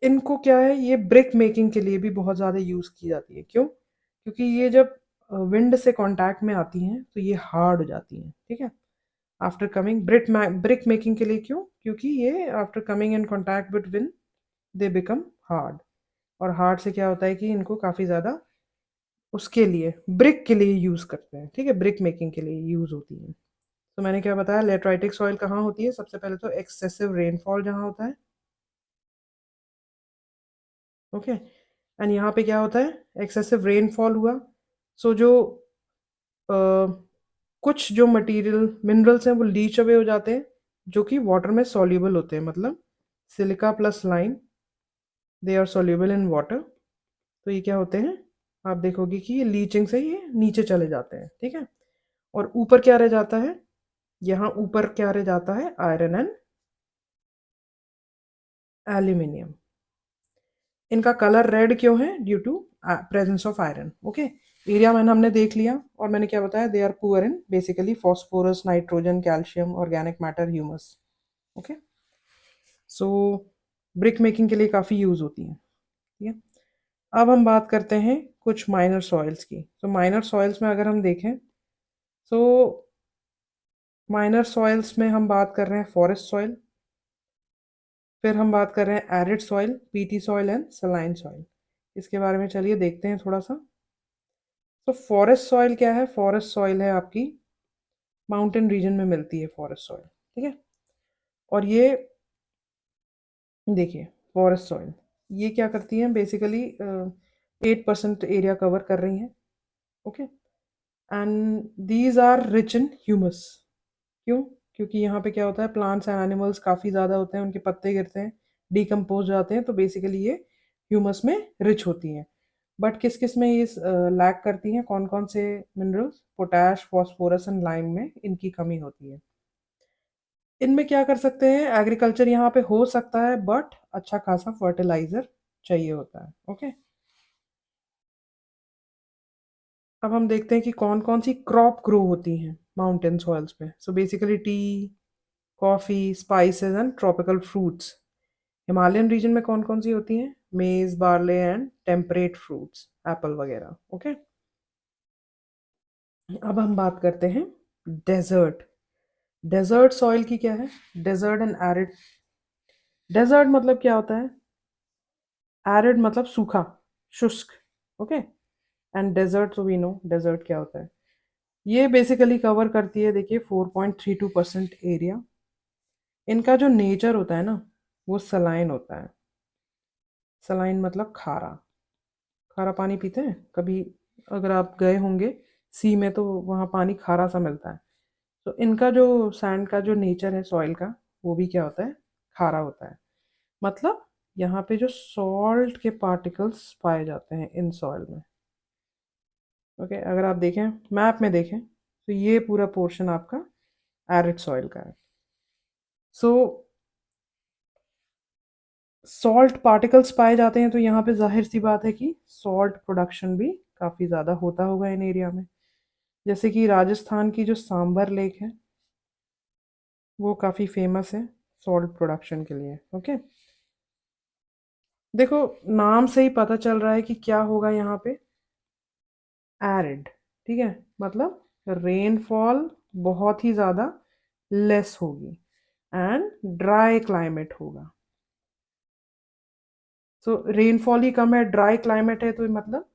इनको क्या है, ये ब्रिक मेकिंग के लिए भी बहुत ज़्यादा यूज़ की जाती है, क्यों, क्योंकि ये जब विंड से कांटेक्ट में आती हैं तो ये हार्ड हो जाती हैं, ठीक है। आफ्टर कमिंग ब्रिक मेकिंग के लिए, क्यों, क्योंकि ये after coming in contact with wind they become hard. और हार्ड से क्या होता है कि इनको काफ़ी ज़्यादा उसके लिए ब्रिक के लिए यूज़ करते हैं, ठीक है, ब्रिक मेकिंग के लिए यूज़ होती है। तो मैंने क्या बताया, लेटराइटिक सॉइल कहाँ होती है, सबसे पहले तो एक्सेसिव रेनफॉल जहाँ होता है, ओके। एंड यहाँ पे क्या होता है, एक्सेसिव रेनफॉल हुआ, सो जो अ, कुछ जो मटेरियल मिनरल्स हैं वो लीच अवे हो जाते हैं, जो कि वाटर में सॉल्युबल होते हैं, मतलब silica plus lime they are soluble in water. तो ये क्या होते हैं, आप देखोगे कि ये लीचिंग से ये नीचे चले जाते हैं, ठीक है। और ऊपर क्या रह जाता है, यहाँ ऊपर क्या रह जाता है, आयरन एंड एल्यूमिनियम। इनका कलर रेड क्यों है, due to presence of iron, okay. Area मैंने हमने देख लिया, और मैंने क्या बताया, they are poor in basically phosphorus, nitrogen, calcium, organic matter, humus, okay. So brick making के लिए काफ़ी यूज़ होती हैं, ठीक है। अब हम बात करते हैं कुछ माइनर सॉइल्स की। तो माइनर सॉइल्स में अगर हम देखें तो माइनर सॉइल्स में हम बात कर रहे हैं फॉरेस्ट सॉइल, फिर हम बात कर रहे हैं arid soil, PT soil and saline soil. इसके बारे में चलिए देखते हैं थोड़ा सा। तो फॉरेस्ट सॉइल क्या है, फॉरेस्ट सॉइल है आपकी माउंटेन रीजन में मिलती है फॉरेस्ट सॉइल, ठीक है। और ये देखिए फॉरेस्ट सॉइल ये क्या करती हैं, बेसिकली 8% एरिया कवर कर रही हैं, okay. And these are rich in humus, क्यों, क्योंकि यहाँ पे क्या होता है, प्लांट्स एंड एनिमल्स काफ़ी ज़्यादा होते हैं, उनके पत्ते गिरते हैं, डिकम्पोज जाते हैं, तो बेसिकली ये ह्यूमस में रिच होती हैं। बट किस किस में ये लैक करती हैं, कौन कौन से minerals, potash, phosphorus and lime में इनकी कमी होती है। इनमें क्या कर सकते हैं, एग्रीकल्चर यहाँ पे हो सकता है, बट अच्छा खासा फर्टिलाइजर चाहिए होता है, ओके। अब हम देखते हैं कि कौन कौन सी क्रॉप ग्रो होती हैं माउंटेन सॉइल्स पे। So basically tea, coffee, spices and tropical fruits. Himalayan region में कौन कौन सी होती हैं? Maize, barley and temperate fruits, apple वगैरह। ओके, अब हम बात करते हैं डेजर्ट। डेजर्ट सॉइल की क्या है? Desert and arid. डेजर्ट मतलब क्या होता है? एरिड मतलब सूखा, शुष्क। ओके, एंड डेजर्ट, तो वी नो डेजर्ट क्या होता है। ये बेसिकली कवर करती है, देखिए, 4.32% एरिया। इनका जो नेचर होता है ना, वो सलाइन होता है। सलाइन मतलब खारा। खारा पानी पीते हैं कभी? अगर आप गए होंगे सी में तो वहाँ पानी खारा सा मिलता है। तो इनका जो सैंड का जो नेचर है सॉइल का, वो भी क्या होता है? खारा होता है। मतलब यहाँ पे जो सॉल्ट के पार्टिकल्स पाए जाते हैं इन सॉइल में। ओके, अगर आप देखें मैप में देखें तो ये पूरा पोर्शन आपका एरिड सॉइल का है। सो सॉल्ट पार्टिकल्स पाए जाते हैं, तो यहाँ पे जाहिर सी बात है कि सॉल्ट प्रोडक्शन भी काफ़ी ज़्यादा होता होगा इन एरिया में। जैसे कि राजस्थान की जो सांबर लेक है, वो काफ़ी फेमस है सॉल्ट प्रोडक्शन के लिए। ओके, देखो, नाम से ही पता चल रहा है कि क्या होगा यहाँ पे। एरिड, ठीक है, मतलब रेनफॉल बहुत ही ज़्यादा लेस होगी एंड ड्राई क्लाइमेट होगा। सो रेनफॉल ही कम है, ड्राई क्लाइमेट है, तो मतलब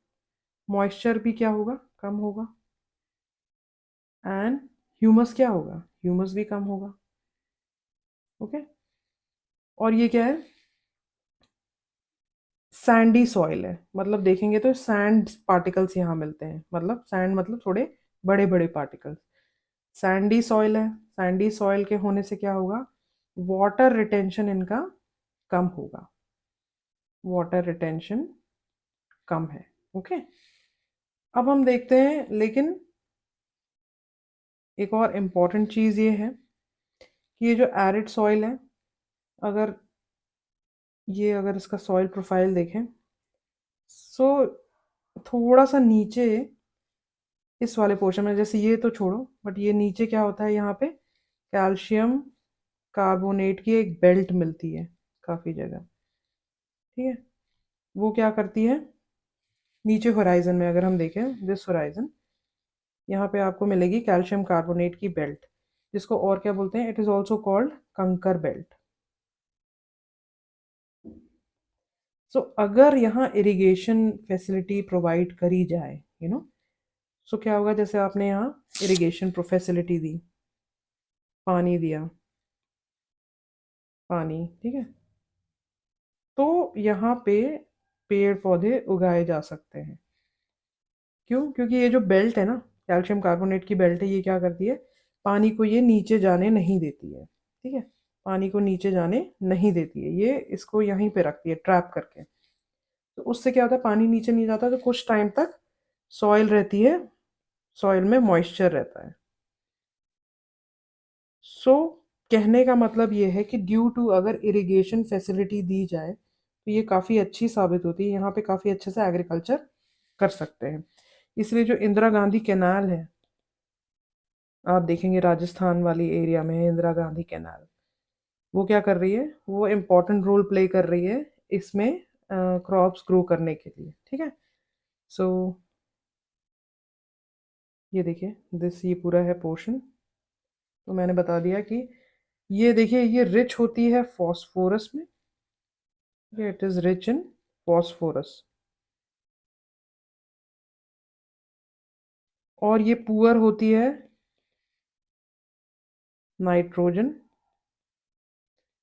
मॉइस्चर भी क्या होगा? कम होगा। एंड ह्यूमस क्या होगा? ह्यूमस भी कम होगा। ओके, और ये क्या है? सैंडी सॉइल है, मतलब देखेंगे तो सैंड पार्टिकल्स यहाँ मिलते हैं। मतलब सैंड मतलब थोड़े बड़े बड़े पार्टिकल्स। सैंडी सॉइल है। सैंडी सॉइल के होने से क्या होगा? वाटर रिटेंशन इनका कम होगा। वाटर रिटेंशन कम है। ओके, अब हम देखते हैं, लेकिन एक और इम्पॉर्टेंट चीज़ ये है कि ये जो एरिड सॉइल है, अगर अगर इसका सॉइल प्रोफाइल देखें, सो थोड़ा सा नीचे इस वाले पोर्शन में, जैसे ये तो छोड़ो, बट ये नीचे क्या होता है? यहाँ पे कैल्शियम कार्बोनेट की एक बेल्ट मिलती है काफ़ी जगह। ठीक है, वो क्या करती है? नीचे होराइजन में अगर हम देखें, दिस होराइजन, यहाँ पे आपको मिलेगी कैल्शियम कार्बोनेट की बेल्ट, जिसको और क्या बोलते हैं? इट इज़ ऑल्सो कॉल्ड कंकर बेल्ट। सो अगर यहाँ इरिगेशन फैसिलिटी प्रोवाइड करी जाए, सो क्या होगा? जैसे आपने यहाँ इरिगेशन फैसिलिटी दी, पानी दिया, पानी, ठीक है, तो यहाँ पे पेड़ पौधे उगाए जा सकते हैं। क्यों? क्योंकि ये जो बेल्ट है ना, कैल्शियम कार्बोनेट की बेल्ट है, ये क्या करती है? पानी को ये नीचे जाने नहीं देती है। ठीक है, पानी को नीचे जाने नहीं देती है, ये इसको यहीं पे रखती है ट्रैप करके। तो उससे क्या होता है? पानी नीचे नहीं जाता, तो कुछ टाइम तक सॉइल रहती है, सॉइल में मॉइस्चर रहता है। सो कहने का मतलब ये है कि ड्यू टू अगर इरिगेशन फैसिलिटी दी जाए तो ये काफ़ी अच्छी साबित होती है, यहाँ पे काफ़ी अच्छे से एग्रीकल्चर कर सकते हैं। इसलिए जो इंदिरा गांधी कैनाल है, आप देखेंगे राजस्थान वाली एरिया में है इंदिरा गांधी कैनाल, वो क्या कर रही है? वो इम्पोर्टेंट रोल प्ले कर रही है इसमें, क्रॉप्स ग्रो करने के लिए। ठीक है, सो ये देखिए, ये पूरा है पोर्शन। तो मैंने बता दिया कि ये देखिए, ये रिच होती है फॉस्फोरस में, it is rich in phosphorus. और ये पुअर होती है नाइट्रोजन।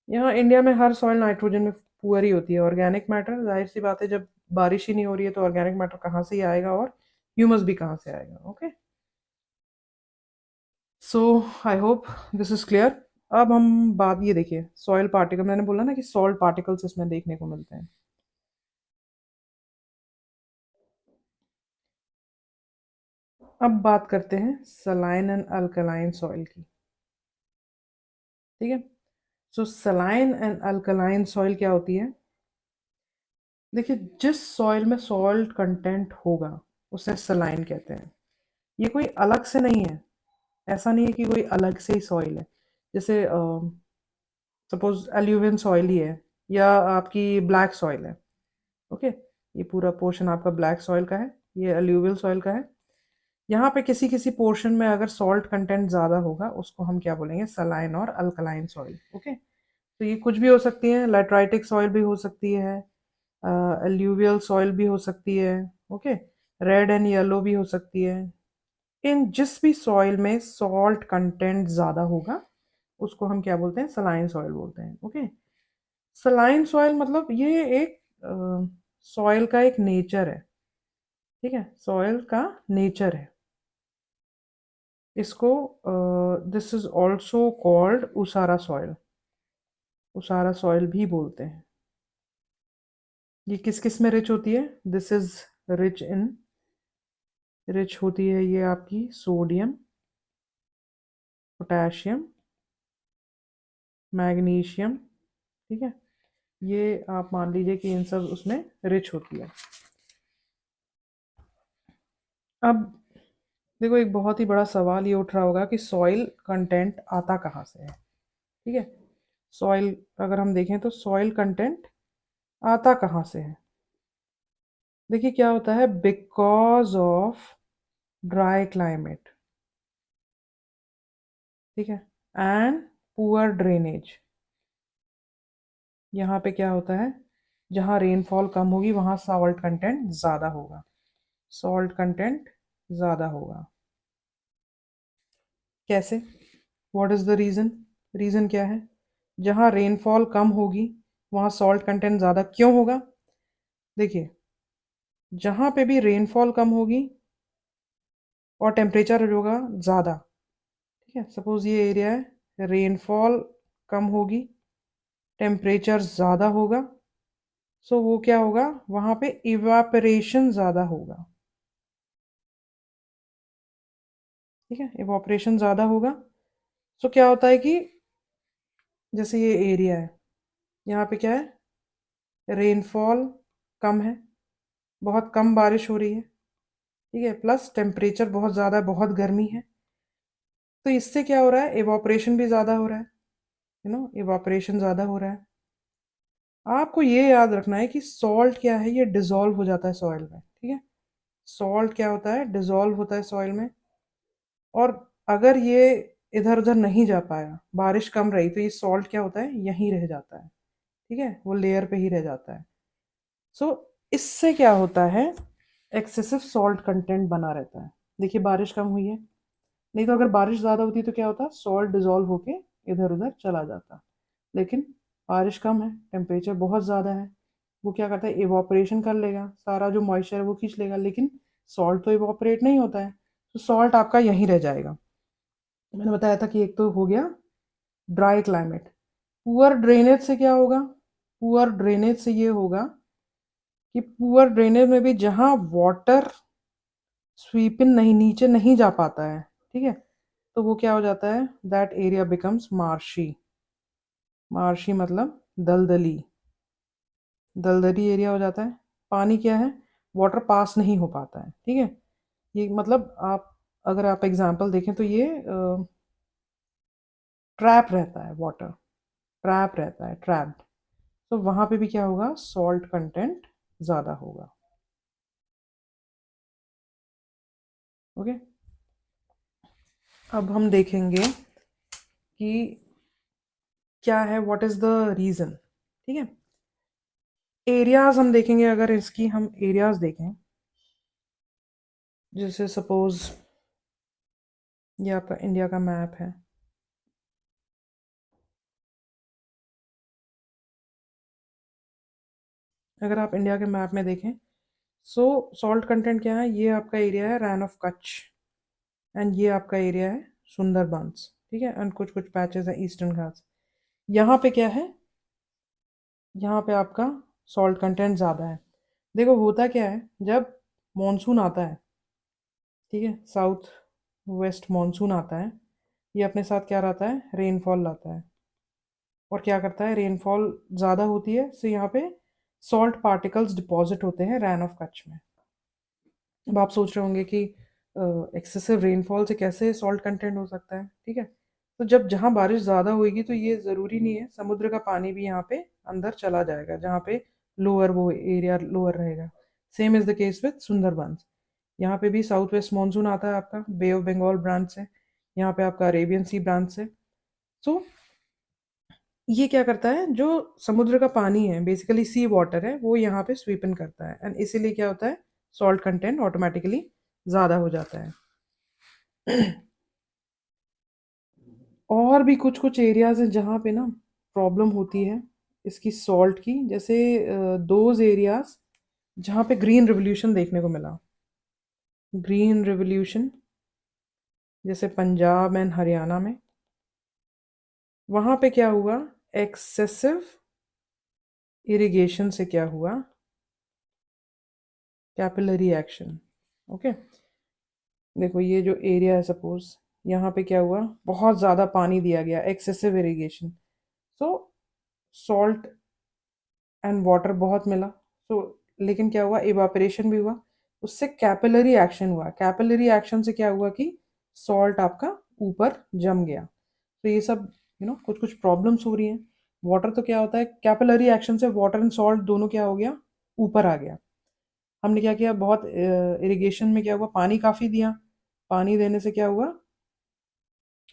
यहाँ इंडिया में हर सॉइल नाइट्रोजन में पुअर ही होती है। ऑर्गेनिक मैटर, जाहिर सी बात है, जब बारिश ही नहीं हो रही है तो ऑर्गेनिक मैटर कहाँ से ही आएगा, और ह्यूमस भी कहाँ से आएगा। Okay, so I hope this is clear. अब हम बात, ये देखिए, सॉइल पार्टिकल, मैंने बोला ना कि सॉल्ट पार्टिकल्स इसमें देखने को मिलते हैं। अब बात करते हैं सलाइन एंड अल्कलाइन सॉइल की। ठीक है, सो सलाइन एंड अल्कलाइन सॉइल क्या होती है? देखिए, जिस सॉइल में सॉल्ट कंटेंट होगा उसे सलाइन कहते हैं। ये कोई अलग से नहीं है, ऐसा नहीं है कि कोई अलग से ही सॉइल है। जैसे सपोज एल्यूवियल सॉइल ही है या आपकी ब्लैक सॉइल है, ओके, ये पूरा पोर्शन आपका ब्लैक सॉइल का है, ये एल्यूवियल सॉइल का है। यहाँ पे किसी किसी पोर्शन में अगर सॉल्ट कंटेंट ज़्यादा होगा उसको हम क्या बोलेंगे, सलाइन और अल्कलाइन सॉइल, ओके। तो ये कुछ भी हो सकती है, लैटराइटिक सॉइल भी हो सकती है, एल्यूवियल सॉइल भी हो सकती है, ओके, रेड एंड येलो भी हो सकती है। इन जिस भी सॉइल में सॉल्ट कंटेंट ज़्यादा होगा उसको हम क्या बोलते हैं, सलाइन सॉइल बोलते हैं, ओके। सलाइन सॉइल मतलब ये एक सॉइल का एक नेचर है, ठीक है, सॉइल का नेचर है। इसको this is also called usara soil, usara soil भी बोलते हैं। ये किस किस में रिच होती है, this is rich in, rich होती है ये आपकी सोडियम, पोटेशियम, मैग्नीशियम, ठीक है, ये आप मान लीजिए कि इन सब उसमें रिच होती है। अब देखो एक बहुत ही बड़ा सवाल ये उठ रहा होगा कि सॉइल कंटेंट आता कहाँ से है, ठीक है। सॉइल अगर हम देखें तो सॉइल कंटेंट आता कहाँ से है। देखिए क्या होता है, बिकॉज ऑफ ड्राई क्लाइमेट, ठीक है, एंड पुअर ड्रेनेज। यहाँ पे क्या होता है, जहाँ रेनफॉल कम होगी वहाँ सॉल्ट कंटेंट ज़्यादा होगा, सॉल्ट कंटेंट ज़्यादा होगा। कैसे, what is the reason, reason क्या है, जहाँ रेनफॉल कम होगी वहाँ सॉल्ट कंटेंट ज़्यादा क्यों होगा। देखिए जहाँ पे भी रेनफॉल कम होगी और टेम्परेचर होगा ज़्यादा, ठीक है, सपोज ये एरिया है, रेनफॉल कम होगी, टेम्परेचर ज़्यादा होगा, सो वो क्या होगा, वहाँ पे इवापरेशन ज़्यादा होगा, ठीक है, इवापरेशन ज़्यादा होगा। सो क्या होता है कि जैसे ये एरिया है, यहाँ पे क्या है, रेनफॉल कम है, बहुत कम बारिश हो रही है, ठीक है, प्लस टेम्परेचर बहुत ज़्यादा है, बहुत गर्मी है। तो इससे क्या हो रहा है, इवापरेशन भी ज़्यादा हो रहा है, इवापरेशन ज़्यादा हो रहा है। आपको ये याद रखना है कि सॉल्ट क्या है, ये डिजोल्व हो जाता है सॉइल में, ठीक है, सॉल्ट क्या होता है, डिजोल्व होता है सॉइल में। और अगर ये इधर उधर नहीं जा पाया, बारिश कम रही, तो ये सॉल्ट क्या होता है, यहीं रह जाता है, ठीक है, वो लेयर पे ही रह जाता है। सो इससे क्या होता है, एक्सेसिव सॉल्ट कंटेंट बना रहता है। देखिए बारिश कम हुई है, नहीं तो अगर बारिश ज़्यादा होती तो क्या होता, सॉल्ट डिजोल्व होके इधर उधर चला जाता। लेकिन बारिश कम है, टेम्परेचर बहुत ज़्यादा है, वो क्या करता है, इवापोरेशन कर लेगा, सारा जो मॉइस्चर है वो खींच लेगा, लेकिन सॉल्ट तो इवापोरेट नहीं होता है, तो सॉल्ट आपका यहीं रह जाएगा। मैंने बताया था कि एक तो हो गया ड्राई क्लाइमेट। पुअर ड्रेनेज से क्या होगा, पुअर ड्रेनेज से ये होगा कि पुअर ड्रेनेज में भी जहाँ वाटर स्वीप इन नहीं, नीचे नहीं जा पाता है, ठीक है, तो वो क्या हो जाता है, that area becomes marshy, marshy मतलब दलदली, दलदली एरिया हो जाता है। पानी क्या है, वाटर पास नहीं हो पाता है, ठीक है, ये मतलब आप अगर आप एग्जांपल देखें तो ये ट्रैप रहता है, वाटर ट्रैप रहता है, ट्रैप्ड। तो वहाँ पे भी क्या होगा, सॉल्ट कंटेंट ज़्यादा होगा, ओके। अब हम देखेंगे कि क्या है, व्हाट इज़ द रीज़न, ठीक है। एरियाज हम देखेंगे, अगर इसकी हम एरियाज देखें, जैसे सपोज ये आपका इंडिया का मैप है, अगर आप इंडिया के मैप में देखें, सो सॉल्ट कंटेंट क्या है, ये आपका एरिया है रैन ऑफ कच्छ, एंड ये आपका एरिया है सुंदरबंस, ठीक है, एंड कुछ कुछ पैचेस है ईस्टर्न घाट्स। यहाँ पे क्या है, यहाँ पे आपका सॉल्ट कंटेंट ज़्यादा है। देखो होता क्या है, जब मॉनसून आता है, ठीक है, साउथ वेस्ट मॉनसून आता है, ये अपने साथ क्या लाता है, रेनफॉल लाता है, और क्या करता है, रेनफॉल ज़्यादा होती है, सो यहाँ पे सॉल्ट पार्टिकल्स डिपॉजिट होते हैं रैन ऑफ कच्छ में। अब आप सोच रहे होंगे कि एक्सेसिव रेनफॉल से कैसे सॉल्ट कंटेंट हो सकता है, ठीक है, तो जब जहाँ बारिश ज़्यादा होएगी तो ये ज़रूरी नहीं है समुद्र का पानी भी यहाँ पे अंदर चला जाएगा, जहाँ पे लोअर वो एरिया लोअर रहेगा। Same is the case with Sundarbans. यहाँ पे भी साउथ वेस्ट मानसून आता है आपका बे ऑफ बंगाल ब्रांच से, यहाँ पे आपका अरेबियन सी ब्रांच से। सो ये क्या करता है, जो समुद्र का पानी है बेसिकली सी वाटर है, वो यहाँ पे स्वीप इन करता है एंड इसीलिए क्या होता है, सॉल्ट कंटेंट ऑटोमेटिकली ज़्यादा हो जाता है। और भी कुछ कुछ एरियाज हैं जहाँ पे ना प्रॉब्लम होती है इसकी सॉल्ट की, जैसे दोज एरियाज जहाँ पे ग्रीन रिवॉल्यूशन देखने को मिला। ग्रीन रिवॉल्यूशन जैसे पंजाब एंड हरियाणा में, वहाँ पे क्या हुआ, एक्सेसिव इरिगेशन से क्या हुआ, कैपिलरी एक्शन। ओके, देखो ये जो एरिया है सपोज, यहाँ पे क्या हुआ, बहुत ज़्यादा पानी दिया गया, excessive irrigation, so salt and water बहुत मिला। सो लेकिन क्या हुआ, इवापोरेशन भी हुआ, उससे कैपिलरी एक्शन हुआ। कैपिलरी एक्शन से क्या हुआ कि सॉल्ट आपका ऊपर जम गया। तो ये सब कुछ कुछ प्रॉब्लम्स हो रही हैं। वाटर तो क्या होता है, कैपिलरी एक्शन से वाटर एंड सॉल्ट दोनों क्या हो गया, ऊपर आ गया। हमने क्या किया, बहुत इरिगेशन में क्या हुआ, पानी काफ़ी दिया, पानी देने से क्या हुआ,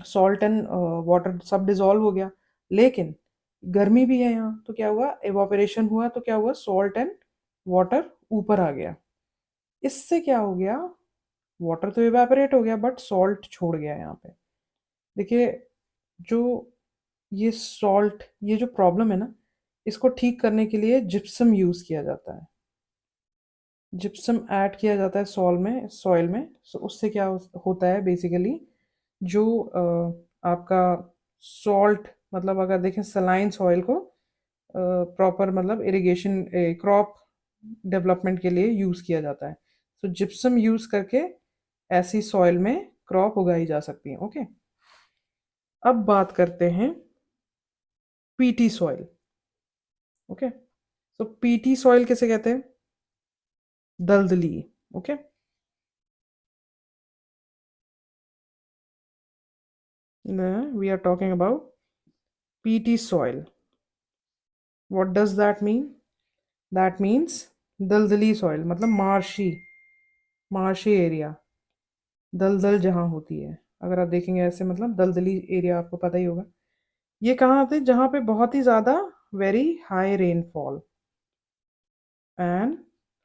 सॉल्ट एंड वाटर सब डिजॉल्व हो गया। लेकिन गर्मी भी है यहाँ, तो क्या हुआ, एवापोरेशन हुआ, तो क्या हुआ, सॉल्ट एंड वाटर ऊपर आ गया। इससे क्या हो गया, वाटर तो इवेपोरेट हो गया बट सॉल्ट छोड़ गया यहाँ पे। देखिए, जो ये सॉल्ट, ये जो प्रॉब्लम है ना, इसको ठीक करने के लिए जिप्सम यूज़ किया जाता है। जिप्सम ऐड किया जाता है सॉइल में। सो उससे क्या होता है बेसिकली, जो आपका सॉल्ट, मतलब अगर देखें सलाइन सॉइल को प्रॉपर मतलब इरिगेशन क्रॉप डेवलपमेंट के लिए यूज़ किया जाता है। तो जिप्सम यूज़ करके ऐसी सॉइल में क्रॉप उगाई जा सकती है। ओके, अब बात करते हैं पीटी सॉइल। ओके, तो पीटी सॉइल किसे कहते हैं, दलदली। Okay, we are talking about peaty soil. What does that mean, that means दलदली सॉइल मतलब मार्शी, मार्शी एरिया, दलदल जहाँ होती है। अगर आप देखेंगे ऐसे मतलब दलदली एरिया आपको पता ही होगा। ये कहाँ आते हैं, जहाँ पे बहुत ही ज़्यादा very high rainfall and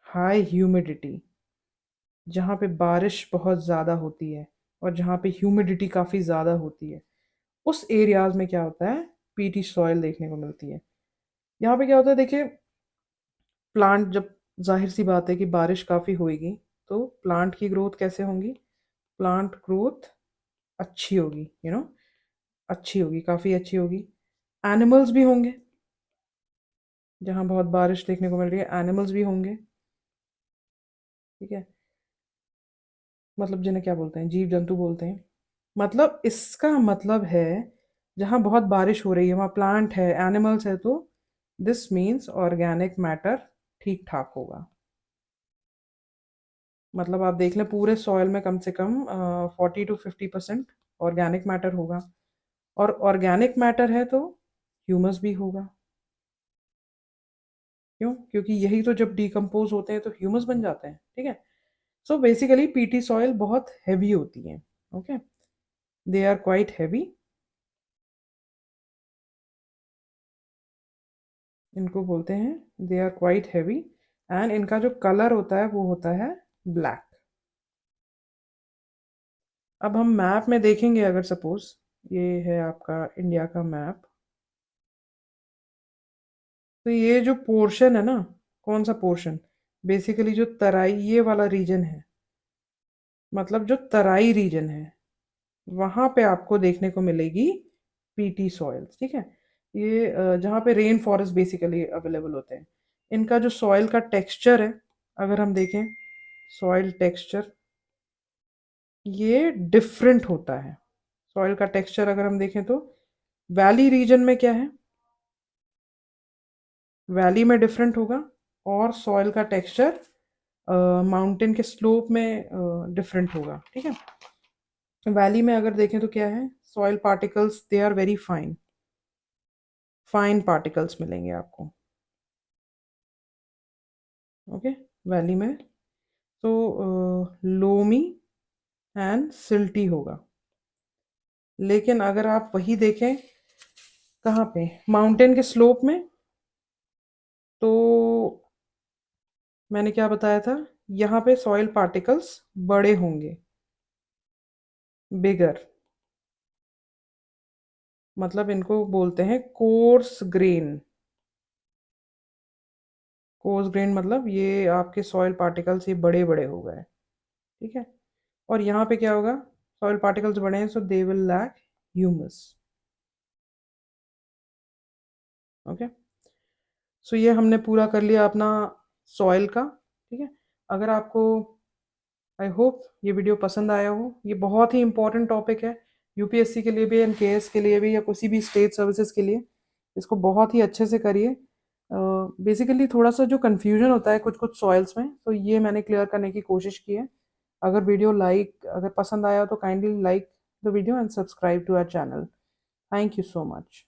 high humidity, जहाँ पे बारिश बहुत ज़्यादा होती है और जहाँ पे ह्यूमिडिटी काफ़ी ज़्यादा होती है, उस एरियाज में क्या होता है, पीटी सॉइल देखने को मिलती है। यहाँ पे क्या होता है, देखिए प्लांट जब, जाहिर सी बात है कि बारिश काफ़ी होएगी, तो प्लांट की ग्रोथ कैसे होंगी, प्लांट ग्रोथ अच्छी होगी, अच्छी होगी, काफ़ी अच्छी होगी। एनिमल्स भी होंगे, जहाँ बहुत बारिश देखने को मिल रही है एनिमल्स भी होंगे। ठीक है, मतलब जिन्हें क्या बोलते हैं, जीव जंतु बोलते हैं। मतलब इसका मतलब है, जहाँ बहुत बारिश हो रही है वहाँ प्लांट है, एनिमल्स है, तो दिस मीन्स ऑर्गेनिक मैटर ठीक ठाक होगा। मतलब आप देख लें पूरे सॉइल में कम से कम 40 to 50% ऑर्गेनिक मैटर होगा। और ऑर्गेनिक मैटर है तो ह्यूमस भी होगा। क्यों, क्योंकि यही तो जब डिकम्पोज होते हैं तो ह्यूमस बन जाते हैं। ठीक है, सो बेसिकली पीटी सॉइल बहुत हैवी होती है। Okay, they are quite heavy, इनको बोलते हैं they are quite heavy, and इनका जो कलर होता है वो होता है ब्लैक। अब हम मैप में देखेंगे, अगर सपोज ये है आपका इंडिया का मैप, तो ये जो पोर्शन है ना, कौन सा पोर्शन, बेसिकली जो तराई ये वाला रीजन है, मतलब जो तराई रीजन है, वहाँ पे आपको देखने को मिलेगी पीटी सॉइल्स। ठीक है, ये जहाँ पे रेन फॉरेस्ट बेसिकली अवेलेबल होते हैं। इनका जो सॉइल का टेक्सचर है, अगर हम देखें सॉइल टेक्सचर, ये डिफरेंट होता है। सॉइल का टेक्सचर अगर हम देखें तो वैली रीजन में क्या है, वैली में डिफरेंट होगा, और सॉइल का टेक्सचर माउंटेन के स्लोप में डिफरेंट होगा। ठीक है, वैली में अगर देखें तो क्या है, soil particles they are very fine, fine particles मिलेंगे आपको। ओके, वैली में तो लोमी एंड सिल्टी होगा। लेकिन अगर आप वही देखें कहाँ पे, माउंटेन के स्लोप में, तो मैंने क्या बताया था, यहाँ पे सॉइल पार्टिकल्स बड़े होंगे, बिगर, मतलब इनको बोलते हैं कोर्स ग्रेन। कोर्स ग्रेन मतलब ये आपके सॉइल पार्टिकल्स ये बड़े बड़े हो गए, ठीक है। और यहाँ पे क्या होगा, सॉइल पार्टिकल्स बड़े हैं, so they will lack humus. Okay, so ये हमने पूरा कर लिया अपना सॉइल का, ठीक है। अगर आपको, आई होप ये वीडियो पसंद आया हो, ये बहुत ही इंपॉर्टेंट टॉपिक है यूपीएससी के लिए भी एंड केएस के लिए भी या किसी भी स्टेट सर्विसेज के लिए। इसको बहुत ही अच्छे से करिए। बेसिकली थोड़ा सा जो कन्फ्यूजन होता है कुछ कुछ सॉइल्स में, तो ये मैंने क्लियर करने की कोशिश की है। अगर वीडियो अगर पसंद आया तो kindly like the video and subscribe to our channel. Thank you so much.